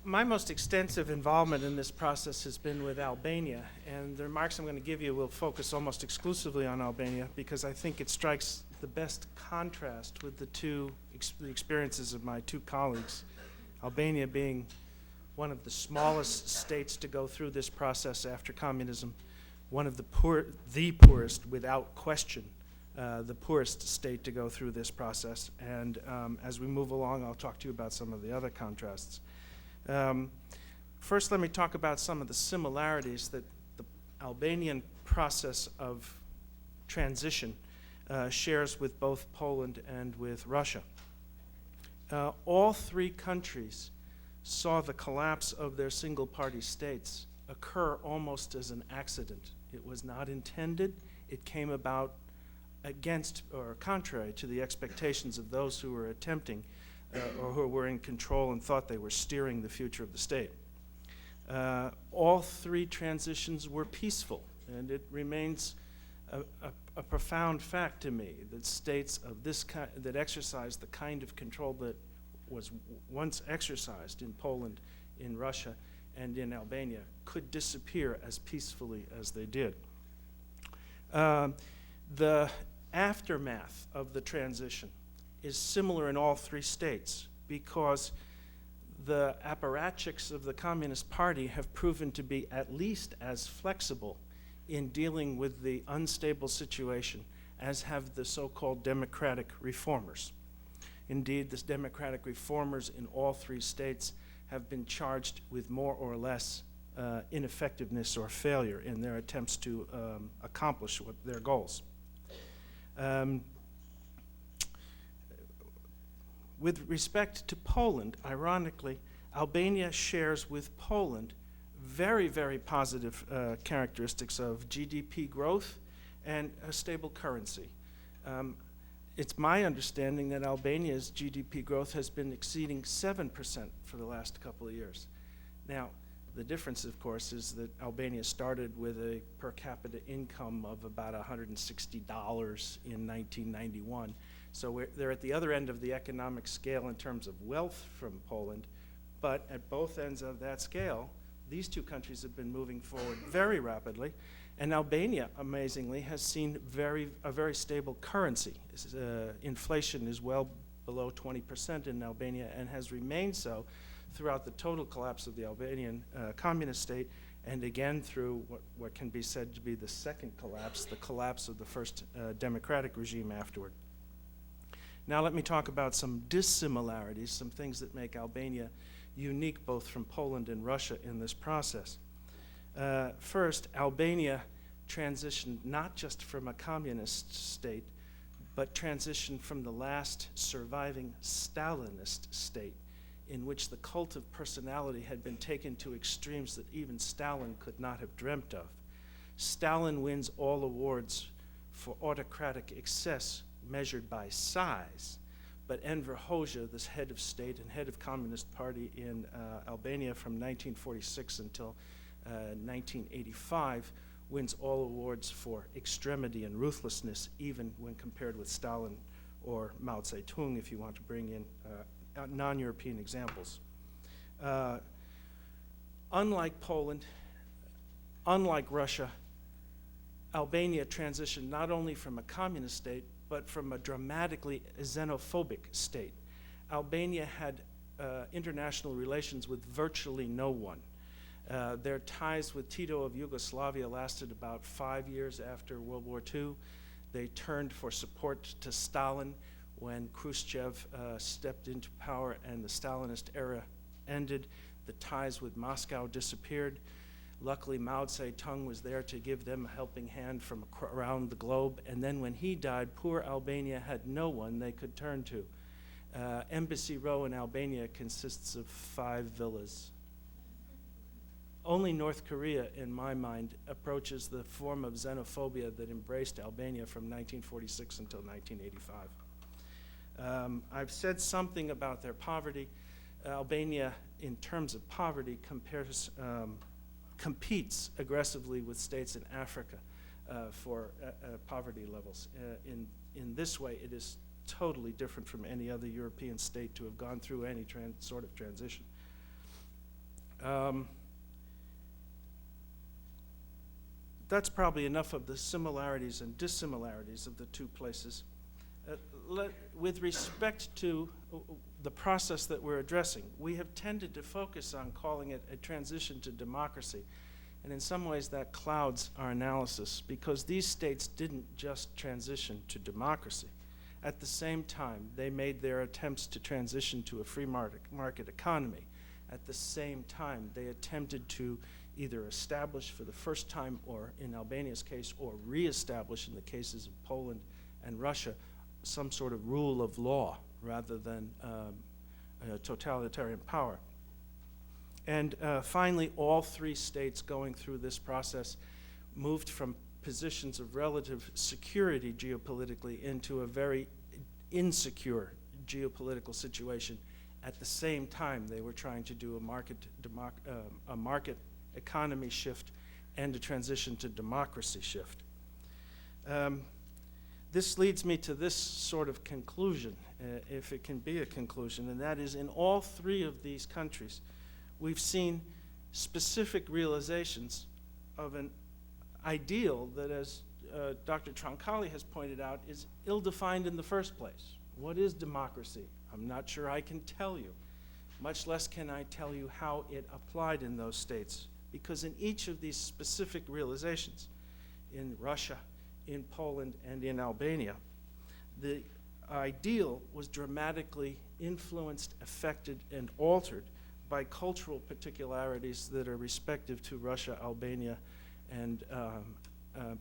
My most extensive involvement in this process has been with Albania, and the remarks I'm going to give you will focus almost exclusively on Albania, because I think it strikes the best contrast with the experiences of my two colleagues. Albania being one of the smallest states to go through this process after communism, one of the poorest, without question, the poorest state to go through this process. And as we move along, I'll talk to you about some of the other contrasts. First, let me talk about some of the similarities that the Albanian process of transition shares with both Poland and with Russia. All three countries saw the collapse of their single-party states occur almost as an accident. It was not intended. It came about against or contrary to the expectations of those who were attempting or who were in control and thought they were steering the future of the state. All three transitions were peaceful, and it remains a profound fact to me that states of this kind that exercise the kind of control that was once exercised in Poland, in Russia, and in Albania could disappear as peacefully as they did. The aftermath of the transition is similar in all three states because the apparatchiks of the Communist Party have proven to be at least as flexible in dealing with the unstable situation as have the so-called democratic reformers. Indeed, the democratic reformers in all three states have been charged with more or less ineffectiveness or failure in their attempts to accomplish their goals. With respect to Poland, ironically, Albania shares with Poland very, very positive characteristics of GDP growth and a stable currency. It's my understanding that Albania's GDP growth has been exceeding 7% for the last couple of years. Now, the difference, of course, is that Albania started with a per capita income of about $160 in 1991. So they're at the other end of the economic scale in terms of wealth from Poland, but at both ends of that scale, these two countries have been moving forward very rapidly, and Albania, amazingly, has seen a very stable currency. Inflation is well below 20% in Albania and has remained so throughout the total collapse of the Albanian communist state, and again through what can be said to be the second collapse, the collapse of the first democratic regime afterward. Now let me talk about some dissimilarities, some things that make Albania unique both from Poland and Russia in this process. First, Albania transitioned not just from a communist state, but transitioned from the last surviving Stalinist state, in which the cult of personality had been taken to extremes that even Stalin could not have dreamt of. Stalin wins all awards for autocratic excess measured by size, but Enver Hoxha, this head of state and head of Communist Party in Albania from 1946 until 1985, wins all awards for extremity and ruthlessness, even when compared with Stalin or Mao Zedong, if you want to bring in non-European examples. Unlike Poland, unlike Russia, Albania transitioned not only from a communist state, but from a dramatically xenophobic state. Albania had international relations with virtually no one. Their ties with Tito of Yugoslavia lasted about 5 years after World War II. They turned for support to Stalin when Khrushchev stepped into power and the Stalinist era ended. The ties with Moscow disappeared. Luckily, Mao Zedong was there to give them a helping hand from around the globe. And then when he died, poor Albania had no one they could turn to. Embassy Row in Albania consists of 5 villas. Only North Korea, in my mind, approaches the form of xenophobia that embraced Albania from 1946 until 1985. I've said something about their poverty. Albania, in terms of poverty, competes aggressively with states in Africa for poverty levels. In this way, it is totally different from any other European state to have gone through any sort of transition. That's probably enough of the similarities and dissimilarities of the two places. With respect to the process that we're addressing, we have tended to focus on calling it a transition to democracy. And in some ways that clouds our analysis because these states didn't just transition to democracy. At the same time, they made their attempts to transition to a free market economy. At the same time, they attempted to either establish for the first time, or in Albania's case, or reestablish in the cases of Poland and Russia some sort of rule of law rather than totalitarian power. And finally, all three states going through this process moved from positions of relative security geopolitically into a very insecure geopolitical situation. At the same time, they were trying to do a market economy shift and a transition to democracy shift. This leads me to this sort of conclusion, if it can be a conclusion, and that is in all three of these countries, we've seen specific realizations of an ideal that, as Dr. Troncale has pointed out, is ill-defined in the first place. What is democracy? I'm not sure I can tell you, much less can I tell you how it applied in those states, because in each of these specific realizations, in Russia, in Poland, and in Albania, the ideal was dramatically influenced, affected, and altered by cultural particularities that are respective to Russia, Albania, and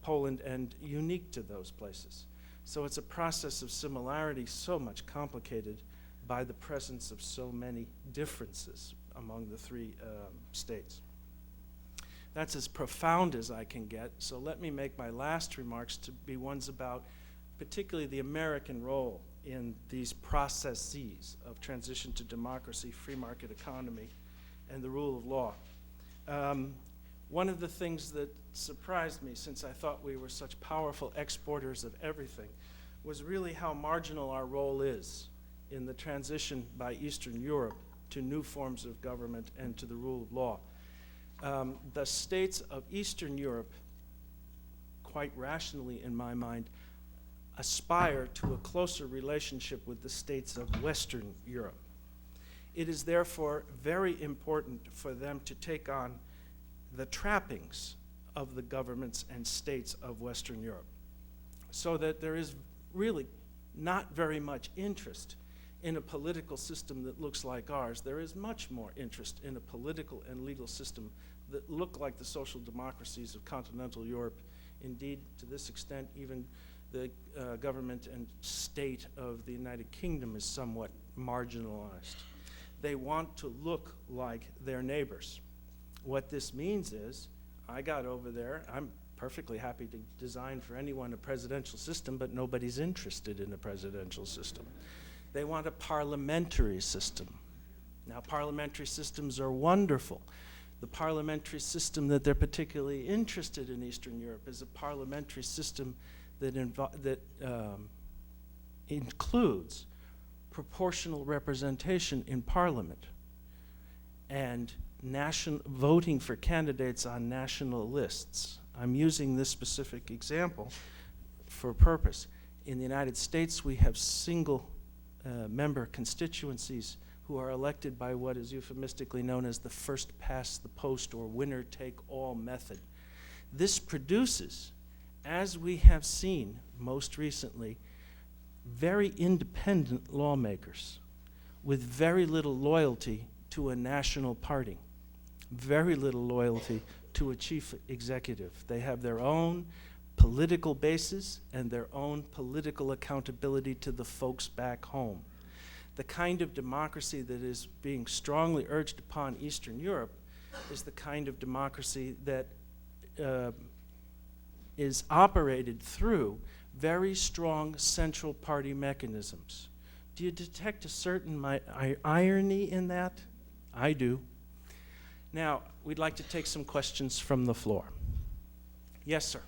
Poland, and unique to those places. So it's a process of similarity so much complicated by the presence of so many differences among the three states. That's as profound as I can get, so let me make my last remarks to be ones about particularly the American role in these processes of transition to democracy, free market economy, and the rule of law. One of the things that surprised me, since I thought we were such powerful exporters of everything, was really how marginal our role is in the transition by Eastern Europe to new forms of government and to the rule of law. The states of Eastern Europe, quite rationally in my mind, aspire to a closer relationship with the states of Western Europe. It is therefore very important for them to take on the trappings of the governments and states of Western Europe, so that there is really not very much interest in a political system that looks like ours. There is much more interest in a political and legal system that look like the social democracies of continental Europe. Indeed, to this extent, even the government and state of the United Kingdom is somewhat marginalized. They want to look like their neighbors. What this means is, I got over there, I'm perfectly happy to design for anyone a presidential system, but nobody's interested in a presidential system. They want a parliamentary system. Now, parliamentary systems are wonderful. The parliamentary system that they're particularly interested in Eastern Europe is a parliamentary system that includes proportional representation in parliament and voting for candidates on national lists. I'm using this specific example for a purpose. In the United States, we have single member constituencies who are elected by what is euphemistically known as the first past the post or winner take all method. This produces, as we have seen most recently, very independent lawmakers with very little loyalty to a national party, very little loyalty to a chief executive. They have their own political bases and their own political accountability to the folks back home. The kind of democracy that is being strongly urged upon Eastern Europe is the kind of democracy that is operated through very strong central party mechanisms. Do you detect a certain irony in that? I do. Now, we'd like to take some questions from the floor. Yes, sir.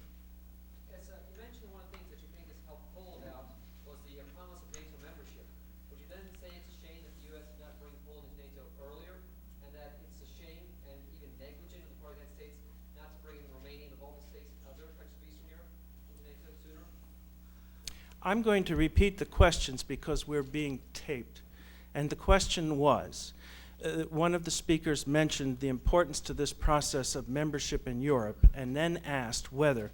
Yes, you mentioned one of the things that you think is helpful about was the promise of NATO membership. Would you then say it's a shame that the U.S. did not bring Poland into NATO earlier, and that it's a shame and even negligent on the part of the United States not to bring in Romania and the Baltic states and other countries of Eastern Europe into NATO sooner? I'm going to repeat the questions because we're being taped. And the question was, one of the speakers mentioned the importance to this process of membership in Europe, and then asked whether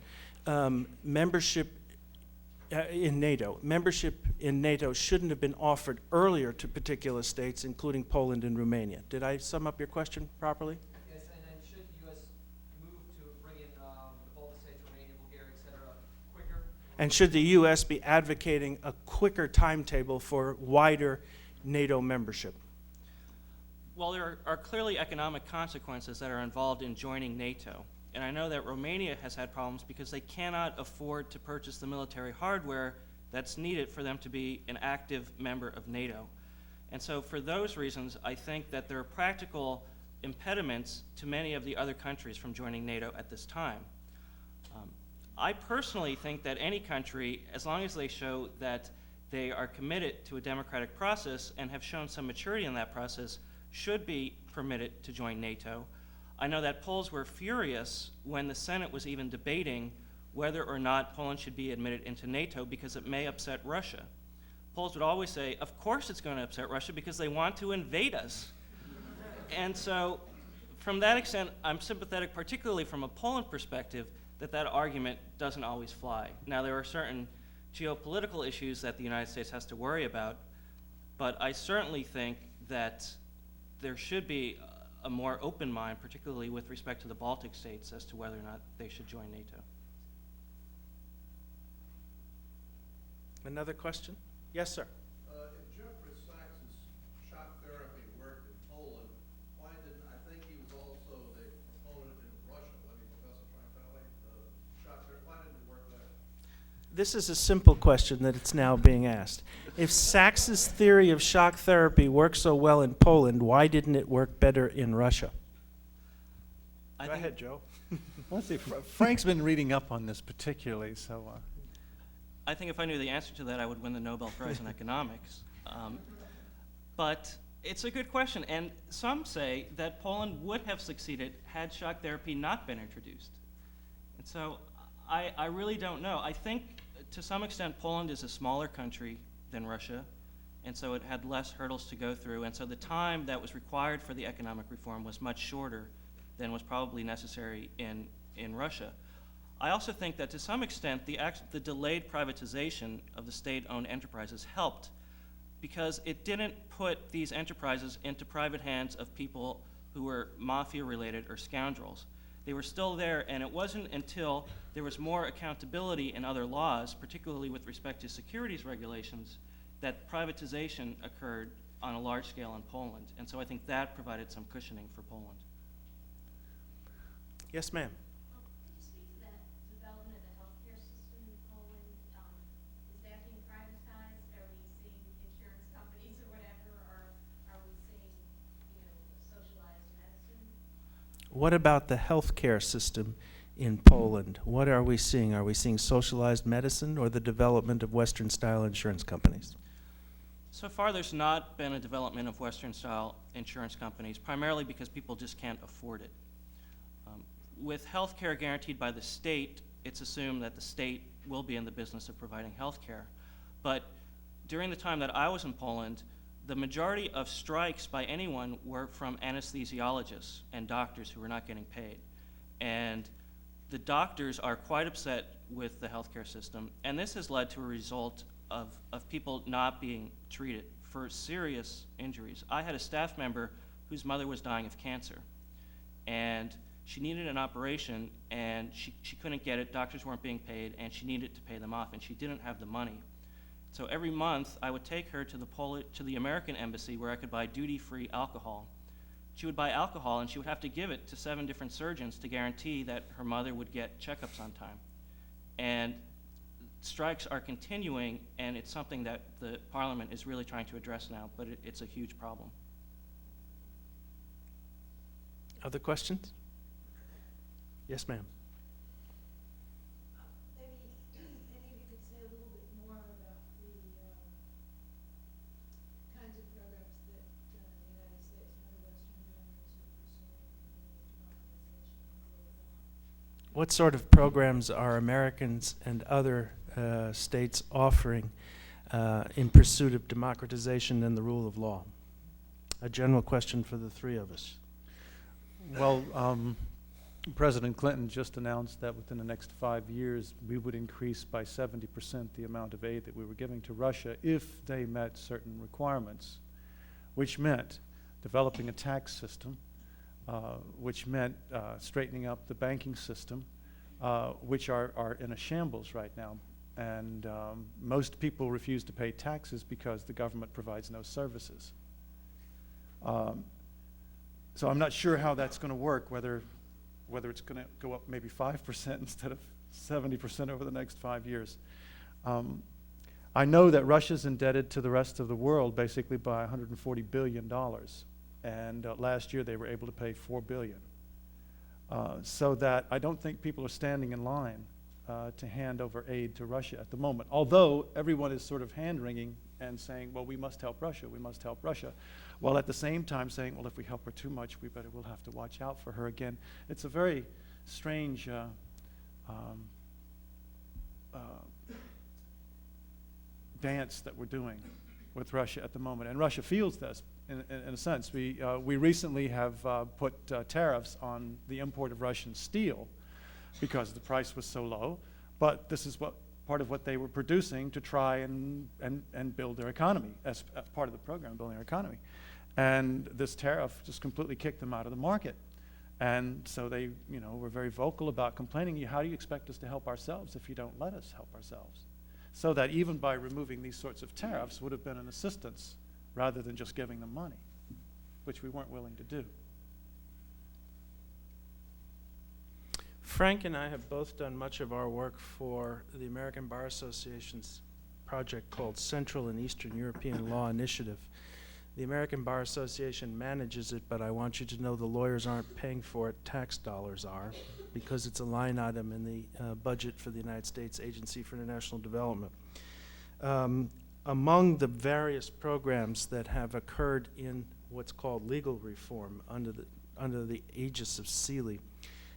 membership in NATO shouldn't have been offered earlier to particular states, including Poland and Romania. Did I sum up your question properly? Yes, and then should the U.S. move to bring in the Baltic states, Romania, Bulgaria, et cetera, quicker? And should the U.S. be advocating a quicker timetable for wider NATO membership? Well, there are clearly economic consequences that are involved in joining NATO. And I know that Romania has had problems because they cannot afford to purchase the military hardware that's needed for them to be an active member of NATO. And so for those reasons, I think that there are practical impediments to many of the other countries from joining NATO at this time. I personally think that any country, as long as they show that they are committed to a democratic process and have shown some maturity in that process, should be permitted to join NATO. I know that Poles were furious when the Senate was even debating whether or not Poland should be admitted into NATO because it may upset Russia. Poles would always say, of course it's going to upset Russia because they want to invade us. And so from that extent, I'm sympathetic, particularly from a Poland perspective, that argument doesn't always fly. Now, there are certain geopolitical issues that the United States has to worry about, but I certainly think that there should be a more open mind, particularly with respect to the Baltic states, as to whether or not they should join NATO. Another question? Yes, sir. If Jeffrey Sachs's shock therapy worked in Poland, why didn't, I think he was also the proponent in Russia, wasn't he, Professor Troncale, shock therapy, why didn't it work there? This is a simple question that it's now being asked. If Sachs's theory of shock therapy worked so well in Poland, why didn't it work better in Russia? Go ahead, Joe. Let's see, Frank's been reading up on this particularly, so. I think if I knew the answer to that, I would win the Nobel Prize in economics. But it's a good question, and some say that Poland would have succeeded had shock therapy not been introduced. And so I really don't know. I think to some extent Poland is a smaller country than Russia, and so it had less hurdles to go through, and so the time that was required for the economic reform was much shorter than was probably necessary in Russia. I also think that to some extent the delayed privatization of the state-owned enterprises helped because it didn't put these enterprises into private hands of people who were mafia-related or scoundrels. They were still there, and it wasn't until there was more accountability in other laws, particularly with respect to securities regulations, that privatization occurred on a large scale in Poland. And so I think that provided some cushioning for Poland. Yes, ma'am. Could you speak to that development of the healthcare system in Poland? Is that being privatized? Are we seeing insurance companies or whatever, or are we seeing, socialized medicine? What about the healthcare system in Poland? What are we seeing? Are we seeing socialized medicine or the development of Western-style insurance companies? So far, there's not been a development of Western-style insurance companies, primarily because people just can't afford it. With health care guaranteed by the state, it's assumed that the state will be in the business of providing health care. But during the time that I was in Poland, the majority of strikes by anyone were from anesthesiologists and doctors who were not getting paid. And the doctors are quite upset with the healthcare system, and this has led to a result of people not being treated for serious injuries. I had a staff member whose mother was dying of cancer, and she needed an operation, and she couldn't get it. Doctors weren't being paid, and she needed to pay them off, and she didn't have the money. So every month, I would take her to the American embassy where I could buy duty-free alcohol. She would buy alcohol, and she would have to give it to 7 different surgeons to guarantee that her mother would get checkups on time. And strikes are continuing, and it's something that the Parliament is really trying to address now, but it's a huge problem. Other questions? Yes, ma'am. Maybe any of you could say a little bit more about the kinds of programs that the United States and other Western donors are pursuing in democratization. What sort of programs are Americans and other states offering in pursuit of democratization and the rule of law? A general question for the three of us. Well, President Clinton just announced that within the next 5 years, we would increase by 70% the amount of aid that we were giving to Russia if they met certain requirements, which meant developing a tax system, which meant straightening up the banking system, which are in a shambles right now. And most people refuse to pay taxes because the government provides no services. So I'm not sure how that's going to work, whether it's going to go up maybe 5% instead of 70% over the next 5 years. I know that Russia's indebted to the rest of the world basically by $140 billion. And last year they were able to pay $4 billion. So that I don't think people are standing in line to hand over aid to Russia at the moment. Although everyone is sort of hand-wringing and saying, well, we must help Russia, we must help Russia, while at the same time saying, well, if we help her too much, we'll have to watch out for her again. It's a very strange dance that we're doing with Russia at the moment. And Russia feels this, in a sense. We recently have put tariffs on the import of Russian steel because the price was so low. But this is part of what they were producing to try and build their economy, as part of the program, building their economy. And this tariff just completely kicked them out of the market. And so they, were very vocal about complaining, how do you expect us to help ourselves if you don't let us help ourselves? So that even by removing these sorts of tariffs would have been an assistance rather than just giving them money, which we weren't willing to do. Frank and I have both done much of our work for the American Bar Association's project called Central and Eastern European Law Initiative. The American Bar Association manages it, but I want you to know the lawyers aren't paying for it, tax dollars are, because it's a line item in the budget for the United States Agency for International Development. Among the various programs that have occurred in what's called legal reform under the aegis of Seeley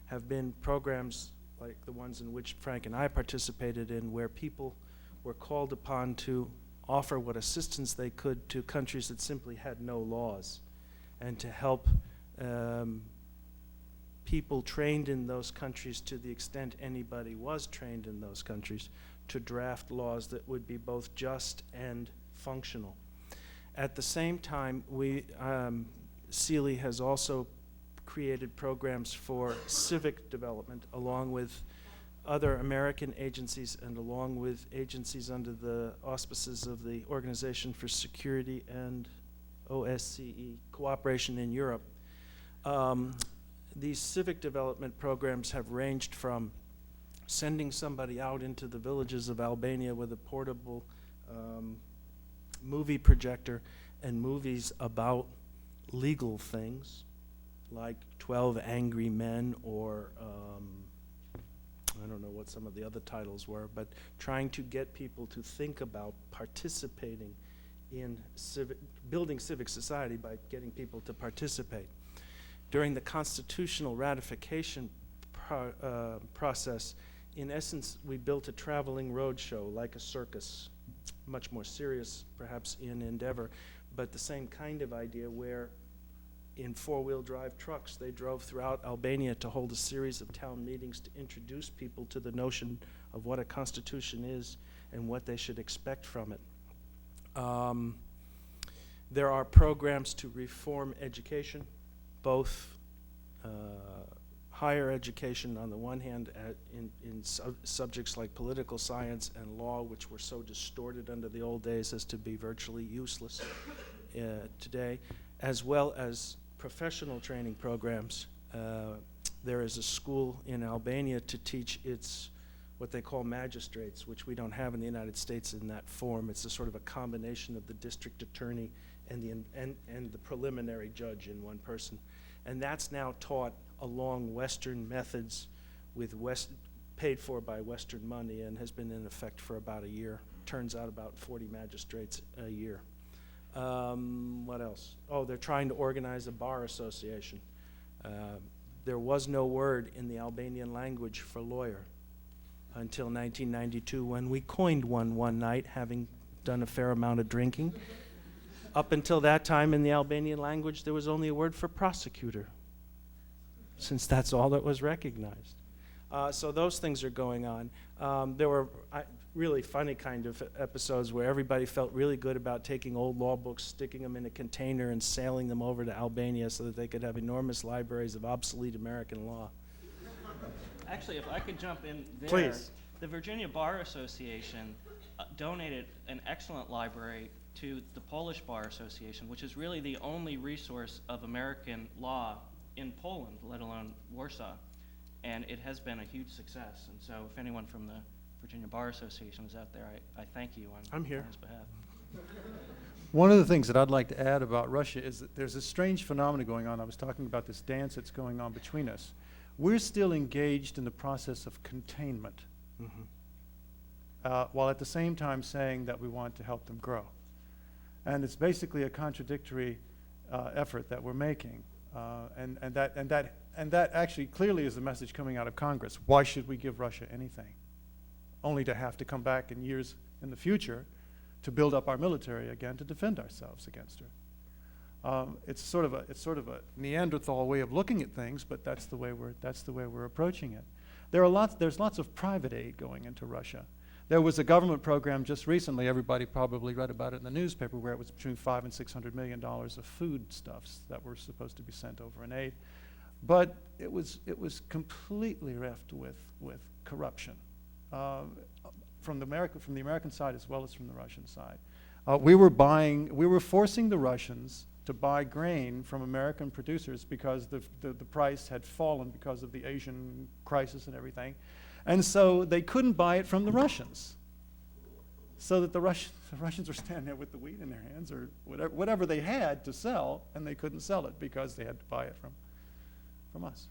have been programs like the ones in which Frank and I participated in, where people were called upon to offer what assistance they could to countries that simply had no laws, and to help people trained in those countries, to the extent anybody was trained in those countries, to draft laws that would be both just and functional. At the same time, Seeley has also created programs for civic development along with other American agencies and along with agencies under the auspices of the Organization for Security and OSCE, Cooperation in Europe. These civic development programs have ranged from sending somebody out into the villages of Albania with a portable movie projector and movies about legal things like 12 Angry Men or I don't know what some of the other titles were, but trying to get people to think about participating in building civic society by getting people to participate. During the constitutional ratification process, in essence, we built a traveling roadshow like a circus, much more serious perhaps in endeavor, but the same kind of idea where in four-wheel drive trucks they drove throughout Albania to hold a series of town meetings to introduce people to the notion of what a constitution is and what they should expect from it. There are programs to reform education, both higher education on the one hand in subjects like political science and law, which were so distorted under the old days as to be virtually useless today, as well as professional training programs. There is a school in Albania to teach what they call magistrates, which we don't have in the United States in that form. It's a sort of a combination of the district attorney and the preliminary judge in one person. And that's now taught along Western methods with paid for by Western money and has been in effect for about a year. Turns out about 40 magistrates a year. What else? Oh, they're trying to organize a bar association. There was no word in the Albanian language for lawyer until 1992 when we coined one night, having done a fair amount of drinking. Up until that time in the Albanian language, there was only a word for prosecutor, since that's all that was recognized. So those things are going on. There were really funny kind of episodes where everybody felt really good about taking old law books, sticking them in a container, and sailing them over to Albania so that they could have enormous libraries of obsolete American law. Actually, if I could jump in there. Please. The Virginia Bar Association donated an excellent library to the Polish Bar Association, which is really the only resource of American law in Poland, let alone Warsaw. And it has been a huge success. And so if anyone from the Virginia Bar Association is out there, I thank you on I'm here. his behalf. One of the things that I'd like to add about Russia is that there's a strange phenomenon going on. I was talking about this dance that's going on between us. We're still engaged in the process of containment, while at the same time saying that we want to help them grow. And it's basically a contradictory effort that we're making. And that actually clearly is the message coming out of Congress. Why should we give Russia anything? Only to have to come back in years in the future to build up our military again to defend ourselves against her. It's sort of a Neanderthal way of looking at things, but that's the way we're approaching it. There's lots of private aid going into Russia. There was a government program just recently, everybody probably read about it in the newspaper, where it was between $500 and $600 million of foodstuffs that were supposed to be sent over in aid. But it was completely rife with corruption from the American side as well as from the Russian side. We were forcing the Russians to buy grain from American producers because the price had fallen because of the Asian crisis and everything. And so they couldn't buy it from the Russians. So that the Russians were standing there with the wheat in their hands or whatever they had to sell, and they couldn't sell it because they had to buy it from us.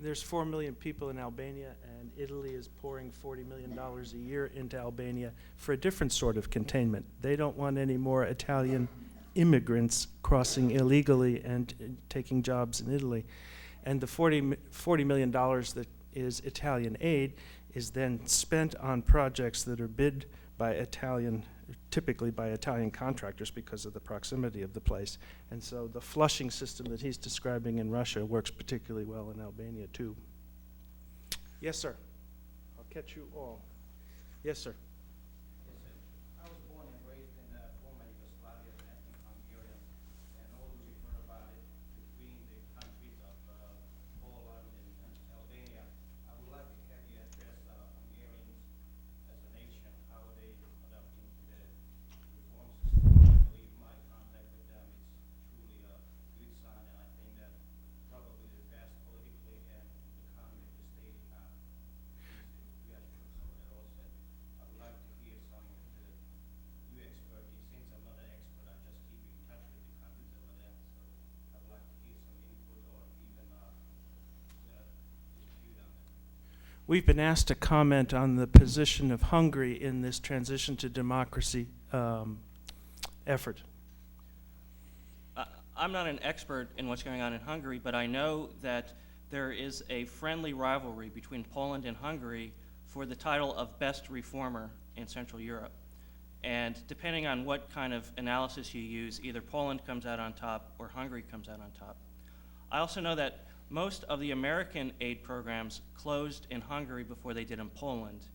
There's 4 million people in Albania, and Italy is pouring $40 million a year into Albania for a different sort of containment. They don't want any more Italian immigrants crossing illegally and taking jobs in Italy. And the $40 million that is Italian aid is then spent on projects that are bid by typically by Italian contractors because of the proximity of the place. And so the flushing system that he's describing in Russia works particularly well in Albania too. Yes, sir. I'll catch you all. Yes, sir. I was born and raised in former Yugoslavia as an ethnic Hungarian, and all we heard about it between the countries of Poland and Albania. I would like to have you address Hungarians as a nation, how they adapt into the reform system. I believe my contact with them is truly a good sign, and I think that probably the best politically and economy of the state economy. We have to over there also. I would like to hear some of the new expertise. Since I'm not an expert, I just keep in touch with the countries over there. So I would like to hear some input or even dispute on that. We've been asked to comment on the position of Hungary in this transition to democracy effort. I'm not an expert in what's going on in Hungary, but I know that there is a friendly rivalry between Poland and Hungary for the title of best reformer in Central Europe. And depending on what kind of analysis you use, either Poland comes out on top or Hungary comes out on top. I also know that most of the American aid programs closed in Hungary before they did in Poland.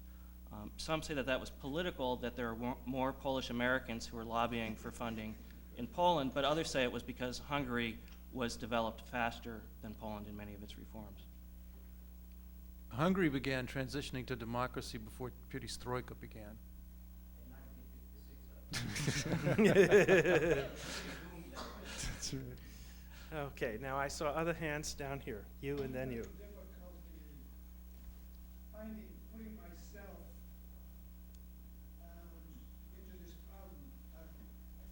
Some say that that was political, that there were more Polish Americans who were lobbying for funding in Poland, but others say it was because Hungary was developed faster than Poland in many of its reforms. Hungary began transitioning to democracy before perestroika began. That's right. Okay, now I saw other hands down here. You and then you. Difficulty in putting myself into this problem. I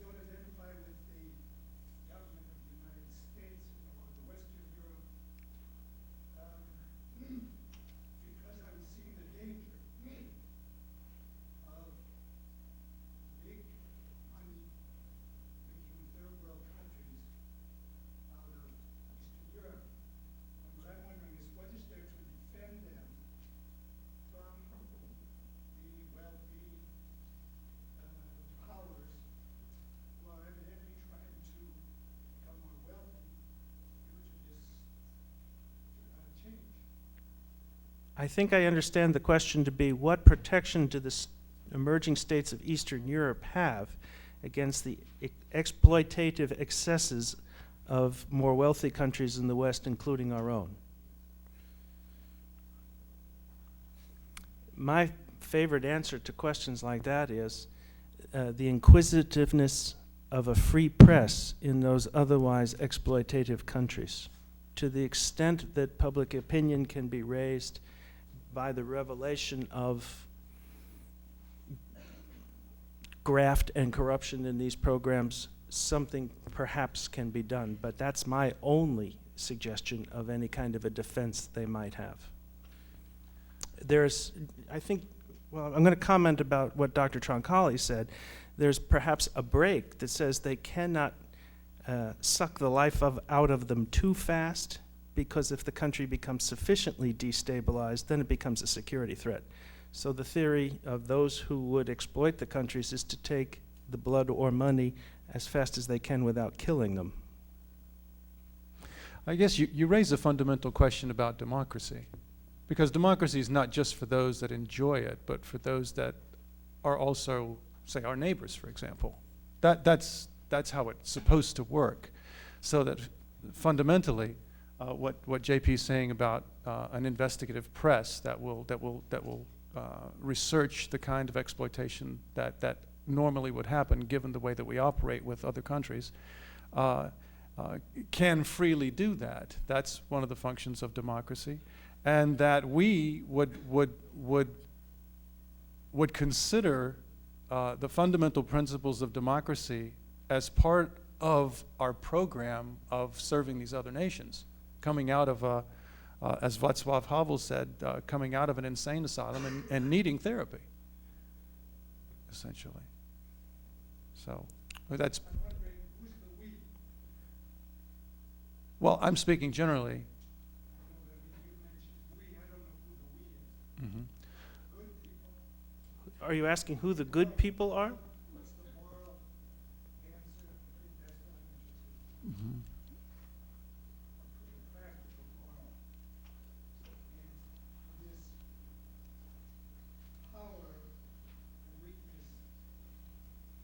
don't identify with the government of the United States or the Western Europe because I'm seeing the danger of big money making third world countries out of Eastern Europe. And what I'm wondering is what is there to defend them from the wealthy powers who are evidently trying to become more wealthy due to this change? I think I understand the question to be what protection do the emerging states of Eastern Europe have against the exploitative excesses of more wealthy countries in the West, including our own? My favorite answer to questions like that is the inquisitiveness of a free press in those otherwise exploitative countries. To the extent that public opinion can be raised by the revelation of graft and corruption in these programs, something perhaps can be done, but that's my only suggestion of any kind of a defense they might have. There's, I think, well, I'm going to comment about what Dr. Troncale said. There's perhaps a break that says they cannot suck the life out of them too fast, because if the country becomes sufficiently destabilized, then it becomes a security threat. So the theory of those who would exploit the countries is to take the blood or money as fast as they can without killing them. I guess you raise a fundamental question about democracy, because democracy is not just for those that enjoy it, but for those that are also, say, our neighbors, for example. That's how it's supposed to work. So that fundamentally, what JP is saying about an investigative press that will research the kind of exploitation that normally would happen, given the way that we operate with other countries, can freely do that. That's one of the functions of democracy, and that we would consider the fundamental principles of democracy as part of our program of serving these other nations, coming out of as Václav Havel said, coming out of an insane asylum and needing therapy, essentially. So that's. I'm wondering, who's the we? Well, I'm speaking generally. I know that you mentioned we, I don't know who the we is. Mm-hmm. Good people, Are you asking who the good people are? what's the moral answer? I think that's what I'm interested in. Mm-hmm. The practical moral. And this power and weakness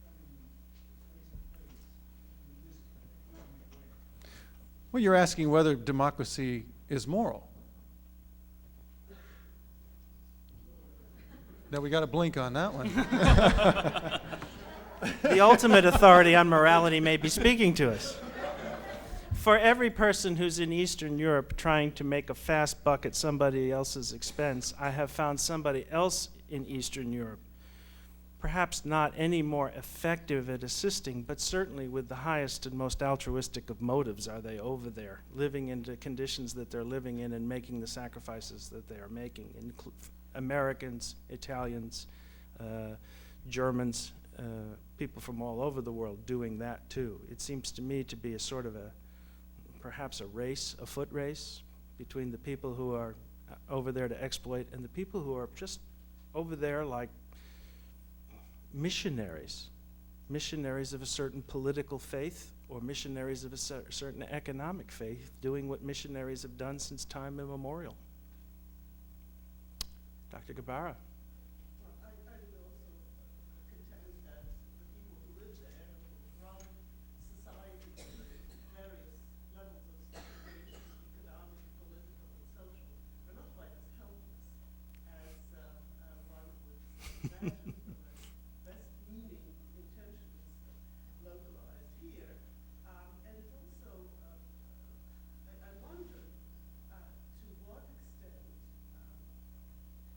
coming face to face in this economic way. Well, you're asking whether democracy is moral. Now we got to blink on that one. The ultimate authority on morality may be speaking to us. For every person who's in Eastern Europe trying to make a fast buck at somebody else's expense, I have found somebody else in Eastern Europe, perhaps not any more effective at assisting, but certainly with the highest and most altruistic of motives are they over there, living in the conditions that they're living in and making the sacrifices that they are making. Americans, Italians, Germans, people from all over the world doing that too. It seems to me to be a sort of perhaps a race, a foot race between the people who are over there to exploit and the people who are just over there like missionaries of a certain political faith or missionaries of a certain economic faith, doing what missionaries have done since time immemorial. Dr. Gabara. I would also contend that the people who live there, who run society at various levels of sophistication, economic, political, and social, are not quite as helpless as one would imagine from a best-meaning intentions localized here. And it's also, I wonder to what extent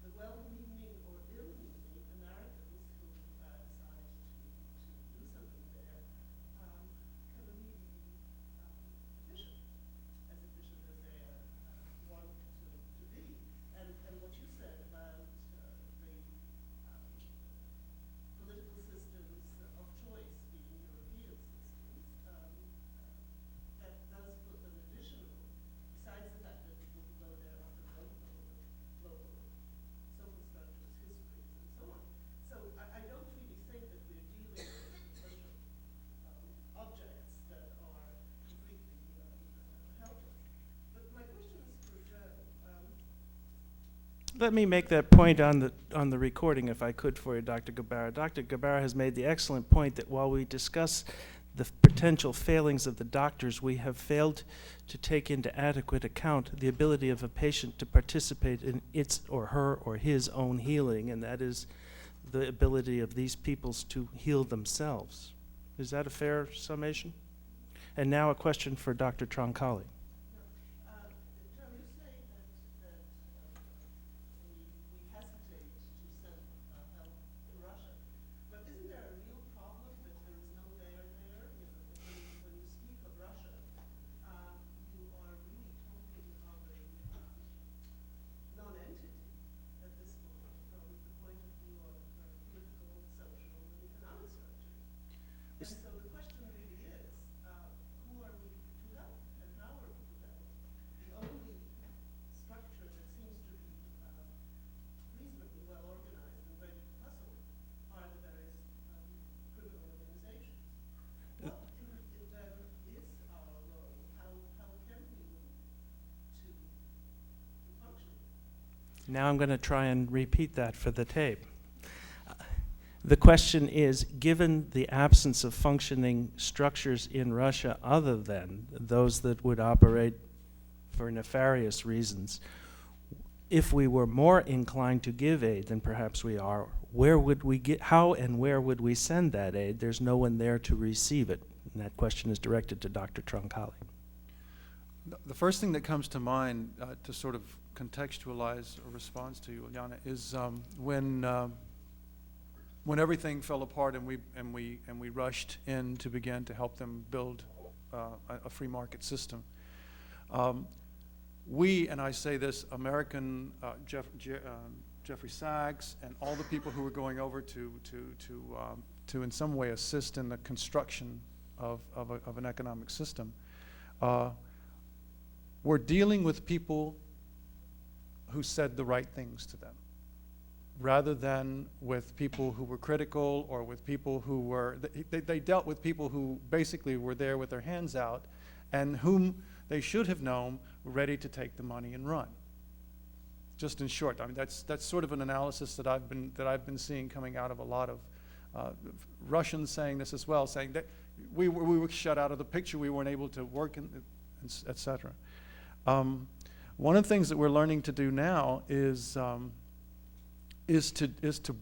the well-meaning or ill-meaning Americans who decide to do something there can really be efficient as they want to be. And what you said about the political systems of choice being European systems, that does put an additional, besides the fact that people who go there often don't know the local social structures, histories, and so on. So I don't really think that we're dealing with social objects that are completely helpless. But my question is for Joe. Let me make that point on the recording, if I could, for you, Dr. Gabara. Dr. Gabara has made the excellent point that while we discuss the potential potential failings of the doctors, we have failed to take into adequate account the ability of a patient to participate in its or her or his own healing, and that is the ability of these peoples to heal themselves. Is that a fair summation? And now a question for Dr. Troncale. John, you say that we hesitate to send help to Russia, but isn't there a real problem that there is no there there? When you speak of Russia, you are really talking of a non-entity at this point, from the point of view of political, social, and economic structures. And so the question really is, who are we to help, and how are we to help? The only structure that seems to be reasonably well organized and ready to hustle are the various criminal organizations. What then is our role? How can we move to function? Now I'm going to try and repeat that for the tape. The question is, given the absence of functioning structures in Russia other than those that would operate for nefarious reasons, if we were more inclined to give aid than perhaps we are, where would we get, how and where would we send that aid? There's no one there to receive it. And that question is directed to Dr. Troncale. The first thing that comes to mind to sort of contextualize a response to you, Ilyana, is when everything fell apart and we rushed in to begin to help them build a free market system. We, and I say this, American Jeffrey Sachs and all the people who were going over to in some way assist in the construction of an economic system, were dealing with people who said the right things to them, rather than with people who were critical or with people who were, they dealt with people who basically were there with their hands out and whom they should have known were ready to take the money and run. Just in short, I mean, that's sort of an analysis that I've been seeing coming out of a lot of Russians saying this as well, saying that we were shut out of the picture, we weren't able to work, et cetera. One of the things that we're learning to do now is to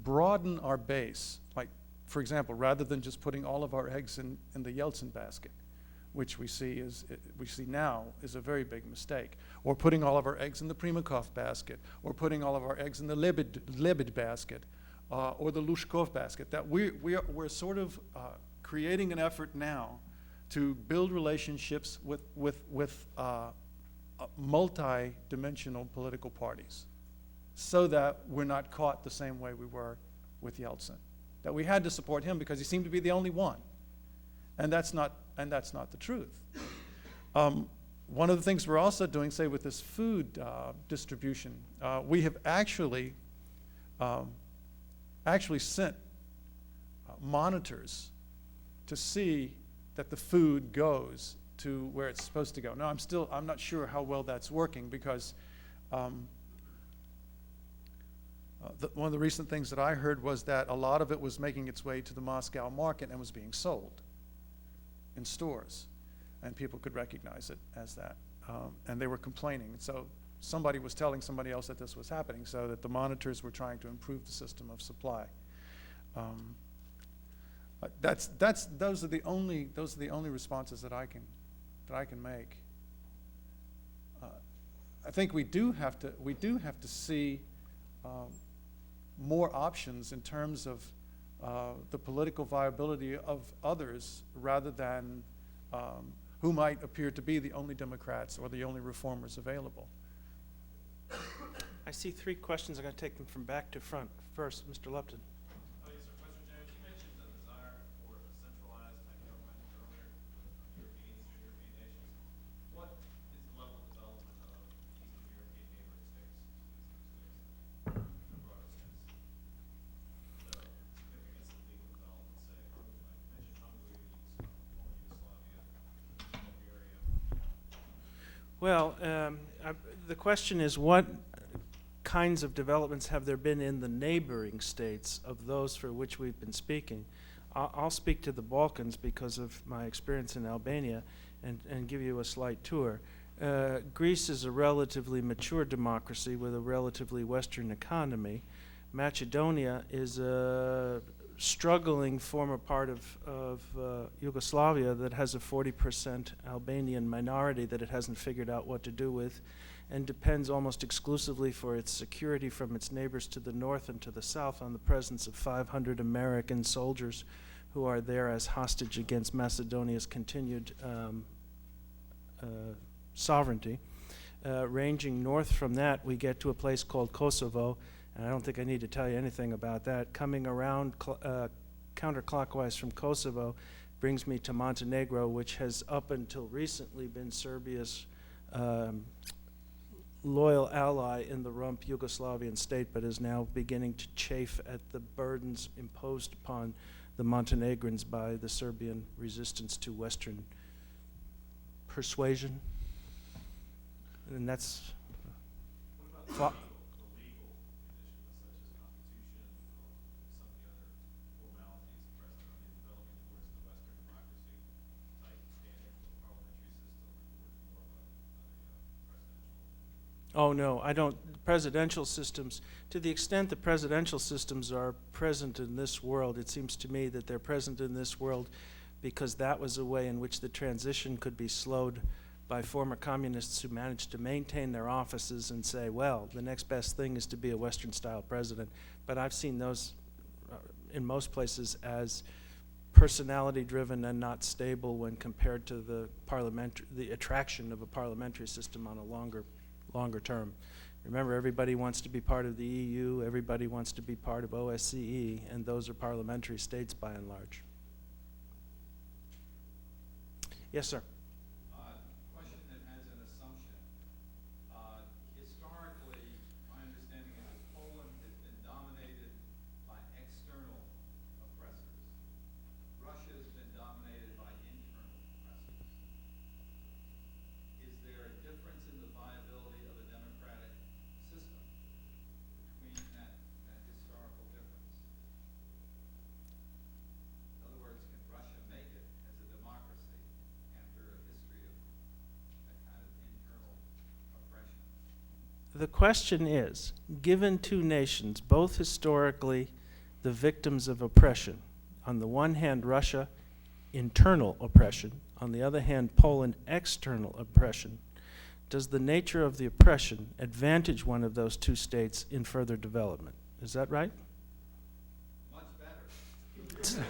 broaden our base. Like, for example, rather than just putting all of our eggs in the Yeltsin basket, which we see now is a very big mistake, or putting all of our eggs in the Primakov basket, or putting all of our eggs in the Lebed basket, or the Lushkov basket. That we're sort of creating an effort now to build relationships with multi-dimensional political parties, so that we're not caught the same way we were with Yeltsin. That we had to support him because he seemed to be the only one, and that's not the truth. One of the things we're also doing, say, with this food distribution, we have actually sent monitors to see that the food goes to where it's supposed to go. Now, I'm not sure how well that's working, because one of the recent things that I heard was that a lot of it was making its way to the Moscow market and was being sold in stores, and people could recognize it as that, and they were complaining. So somebody was telling somebody else that this was happening, so that the monitors were trying to improve the system of supply. Those are the only responses that I can make. I think we do have to see more options in terms of the political viability of others, rather than who might appear to be the only Democrats or the only reformers available. I see three questions. I'm going to take them from back to front. First, Mr. Lupton. Oh, yes, sir. Question, James. You mentioned the desire for a centralized type government earlier, European, Eastern European nations. What is the level of development of Eastern European neighboring states? In a broader sense. The significance of legal development, say, like you mentioned Hungary, former Yugoslavia, Bulgaria. Well, the question is, what kinds of developments have there been in the neighboring states of those for which we've been speaking? I'll speak to the Balkans because of my experience in Albania and give you a slight tour. Greece is a relatively mature democracy with a relatively Western economy. Macedonia is a struggling former part of Yugoslavia that has a 40% Albanian minority that it hasn't figured out what to do with, and depends almost exclusively for its security from its neighbors to the north and to the south on the presence of 500 American soldiers who are there as hostage against Macedonia's continued sovereignty. Ranging north from that, we get to a place called Kosovo, and I don't think I need to tell you anything about that. Coming around counterclockwise from Kosovo brings me to Montenegro, which has up until recently been Serbia's loyal ally in the rump Yugoslavian state, but is now beginning to chafe at the burdens imposed upon the Montenegrins by the Serbian resistance to Western persuasion. And that's What about the legal conditions such as constitution, some of the other formalities present? Are they developing towards the Western democracy type standard of parliamentary system, or towards more of a presidential? Oh no, I don't. Presidential systems, to the extent that presidential systems are present in this world, it seems to me that they're present in this world because that was a way in which the transition could be slowed by former communists who managed to maintain their offices and say, well, the next best thing is to be a Western-style president. But I've seen those in most places as personality-driven and not stable when compared to the attraction of a parliamentary system on a longer term. Remember, everybody wants to be part of the EU, everybody wants to be part of OSCE, and those are parliamentary states by and large. Yes, sir. Question that has an assumption. Historically, my understanding is that Poland has been dominated by external oppressors. Russia has been dominated by internal oppressors. Is there a difference in the viability of a democratic system between that historical difference? In other words, can Russia make it as a democracy after a history of that kind of internal oppression? The question is, given two nations, both historically the victims of oppression, on the one hand Russia, internal oppression, on the other hand Poland, external oppression, does the nature of the oppression advantage one of those two states in further development? Is that right? Much better.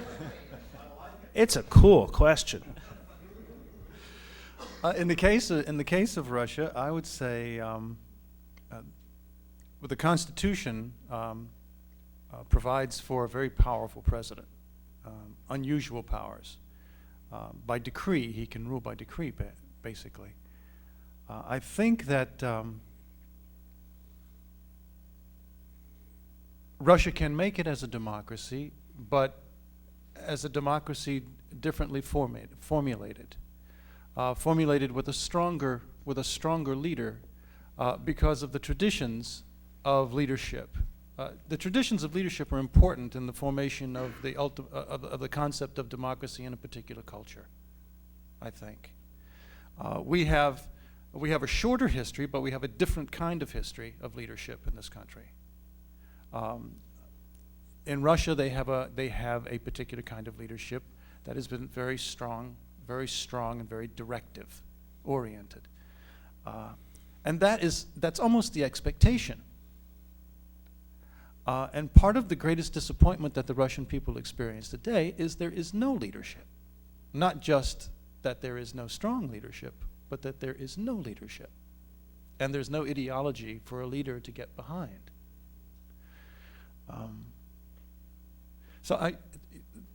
It's a cool question. In the case of Russia, I would say with the Constitution provides for a very powerful president, unusual powers. By decree, he can rule by decree, basically. I think that Russia can make it as a democracy, but as a democracy differently formulated with a stronger leader because of the traditions of leadership. The traditions of leadership are important in the formation of the concept of democracy in a particular culture, I think. We have a shorter history, but we have a different kind of history of leadership in this country. In Russia, they have a particular kind of leadership that has been very strong and very directive oriented. And that's almost the expectation. And part of the greatest disappointment that the Russian people experience today is there is no leadership. Not just that there is no strong leadership, but that there is no leadership. And there's no ideology for a leader to get behind. So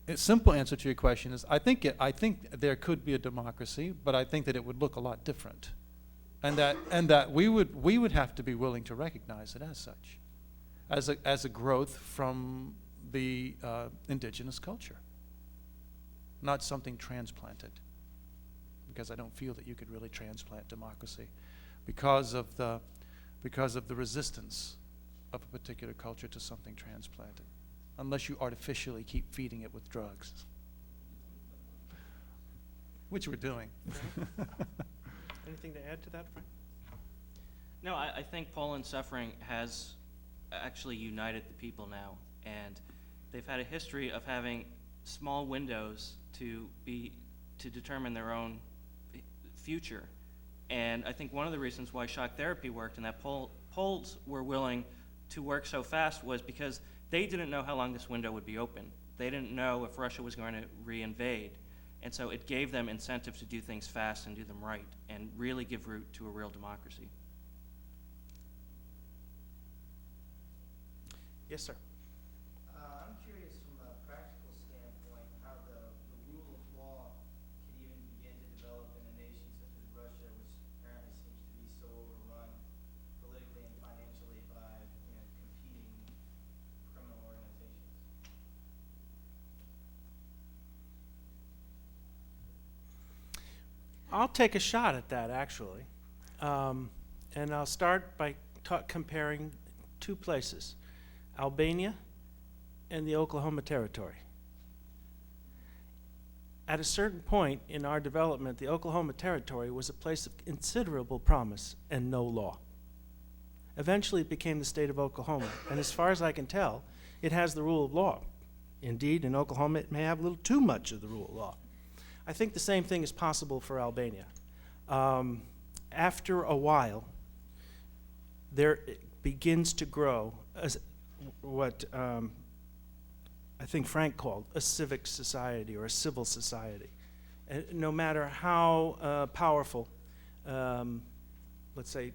a simple answer to your question is I think there could be a democracy, but I think that it would look a lot different. And that we would have to be willing to recognize it as such. As a growth from the indigenous culture, not something transplanted, because I don't feel that you could really transplant democracy because of the resistance of a particular culture to something transplanted. unless you artificially keep feeding it with drugs, which we're doing. Anything to add to that, Frank? No, I think Poland's suffering has actually united the people now, and they've had a history of having small windows to determine their own future. And I think one of the reasons why shock therapy worked and that Poles were willing to work so fast was because they didn't know how long this window would be open. They didn't know if Russia was going to reinvade. And so it gave them incentive to do things fast and do them right and really give root to a real democracy. Yes, sir. I'm curious from a practical standpoint how the rule of law can even begin to develop in a nation such as Russia, which apparently seems to be so overrun politically and financially by competing criminal organizations. I'll take a shot at that, actually. And I'll start by comparing two places, Albania and the Oklahoma Territory. At a certain point in our development, the Oklahoma Territory was a place of considerable promise and no law. Eventually, it became the state of Oklahoma, and as far as I can tell, it has the rule of law. Indeed, in Oklahoma, it may have a little too much of the rule of law. I think the same thing is possible for Albania. After a while, there begins to grow as what I think Frank called a civic society or a civil society. And no matter how powerful, let's say,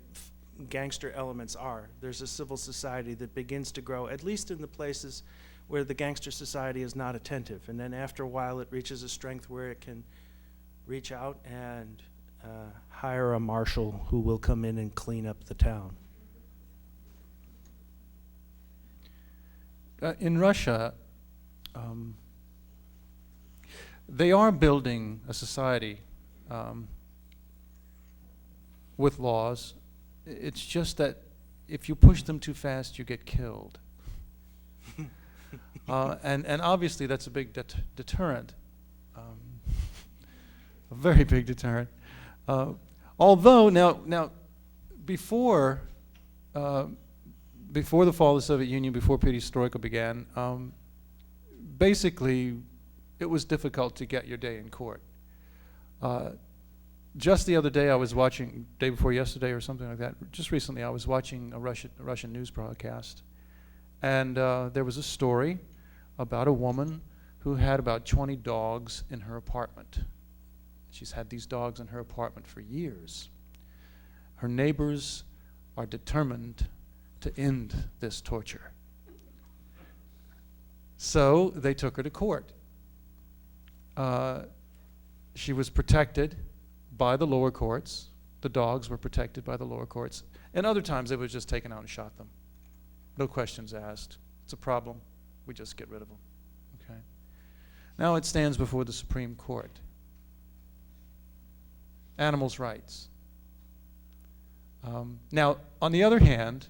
gangster elements are, there's a civil society that begins to grow, at least in the places where the gangster society is not attentive. And then after a while, it reaches a strength where it can reach out and hire a marshal who will come in and clean up the town. In Russia, they are building a society with laws. It's just that if you push them too fast, you get killed. And obviously that's a big deterrent, a very big deterrent. Although now before the fall of the Soviet Union, before perestroika began, basically it was difficult to get your day in court. Just the other day I was watching, day before yesterday or something like that, just recently I was watching a Russian news broadcast, and there was a story about a woman who had about 20 dogs in her apartment. She's had these dogs in her apartment for years. Her neighbors are determined to end this torture. So they took her to court. She was protected by the lower courts. The dogs were protected by the lower courts. And other times they was just taken out and shot them. No questions asked. It's a problem. We just get rid of them. Okay. Now it stands before the Supreme Court. Animals' rights. Now, on the other hand,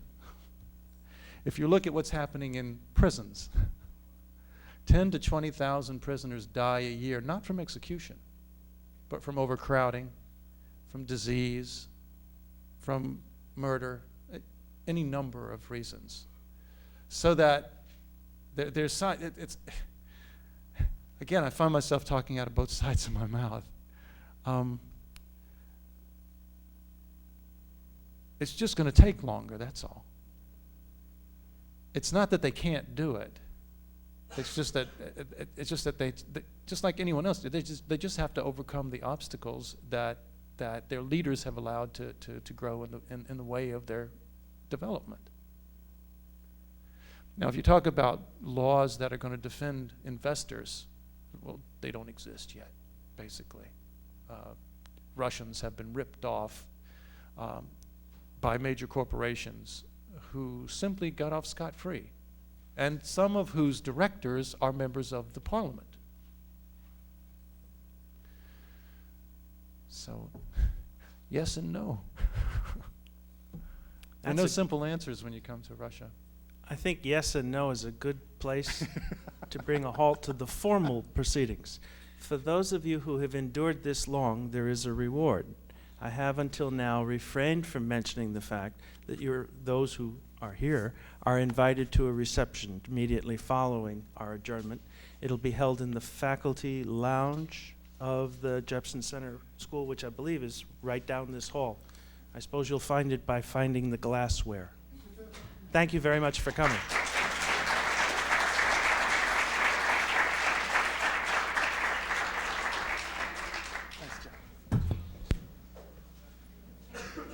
if you look at what's happening in prisons, 10 to 20,000 prisoners die a year, not from execution, but from overcrowding, from disease, from murder, any number of reasons. So that there's it's again, I find myself talking out of both sides of my mouth. It's just going to take longer, that's all. It's not that they can't do it. It's just that they just like anyone else, they just have to overcome the obstacles that their leaders have allowed to grow in the way of their development. Now, if you talk about laws that are going to defend investors, well, they don't exist yet, basically. Russians have been ripped off by major corporations who simply got off scot-free, and some of whose directors are members of the parliament. So, yes and no. There are no simple answers when you come to Russia. I think yes and no is a good place to bring a halt to the formal proceedings. For those of you who have endured this long, there is a reward. I have until now refrained from mentioning the fact that those who are here are invited to a reception immediately following our adjournment. It'll be held in the faculty lounge of the Jepson Center School, which I believe is right down this hall. I suppose you'll find it by finding the glassware. Thank you very much for coming.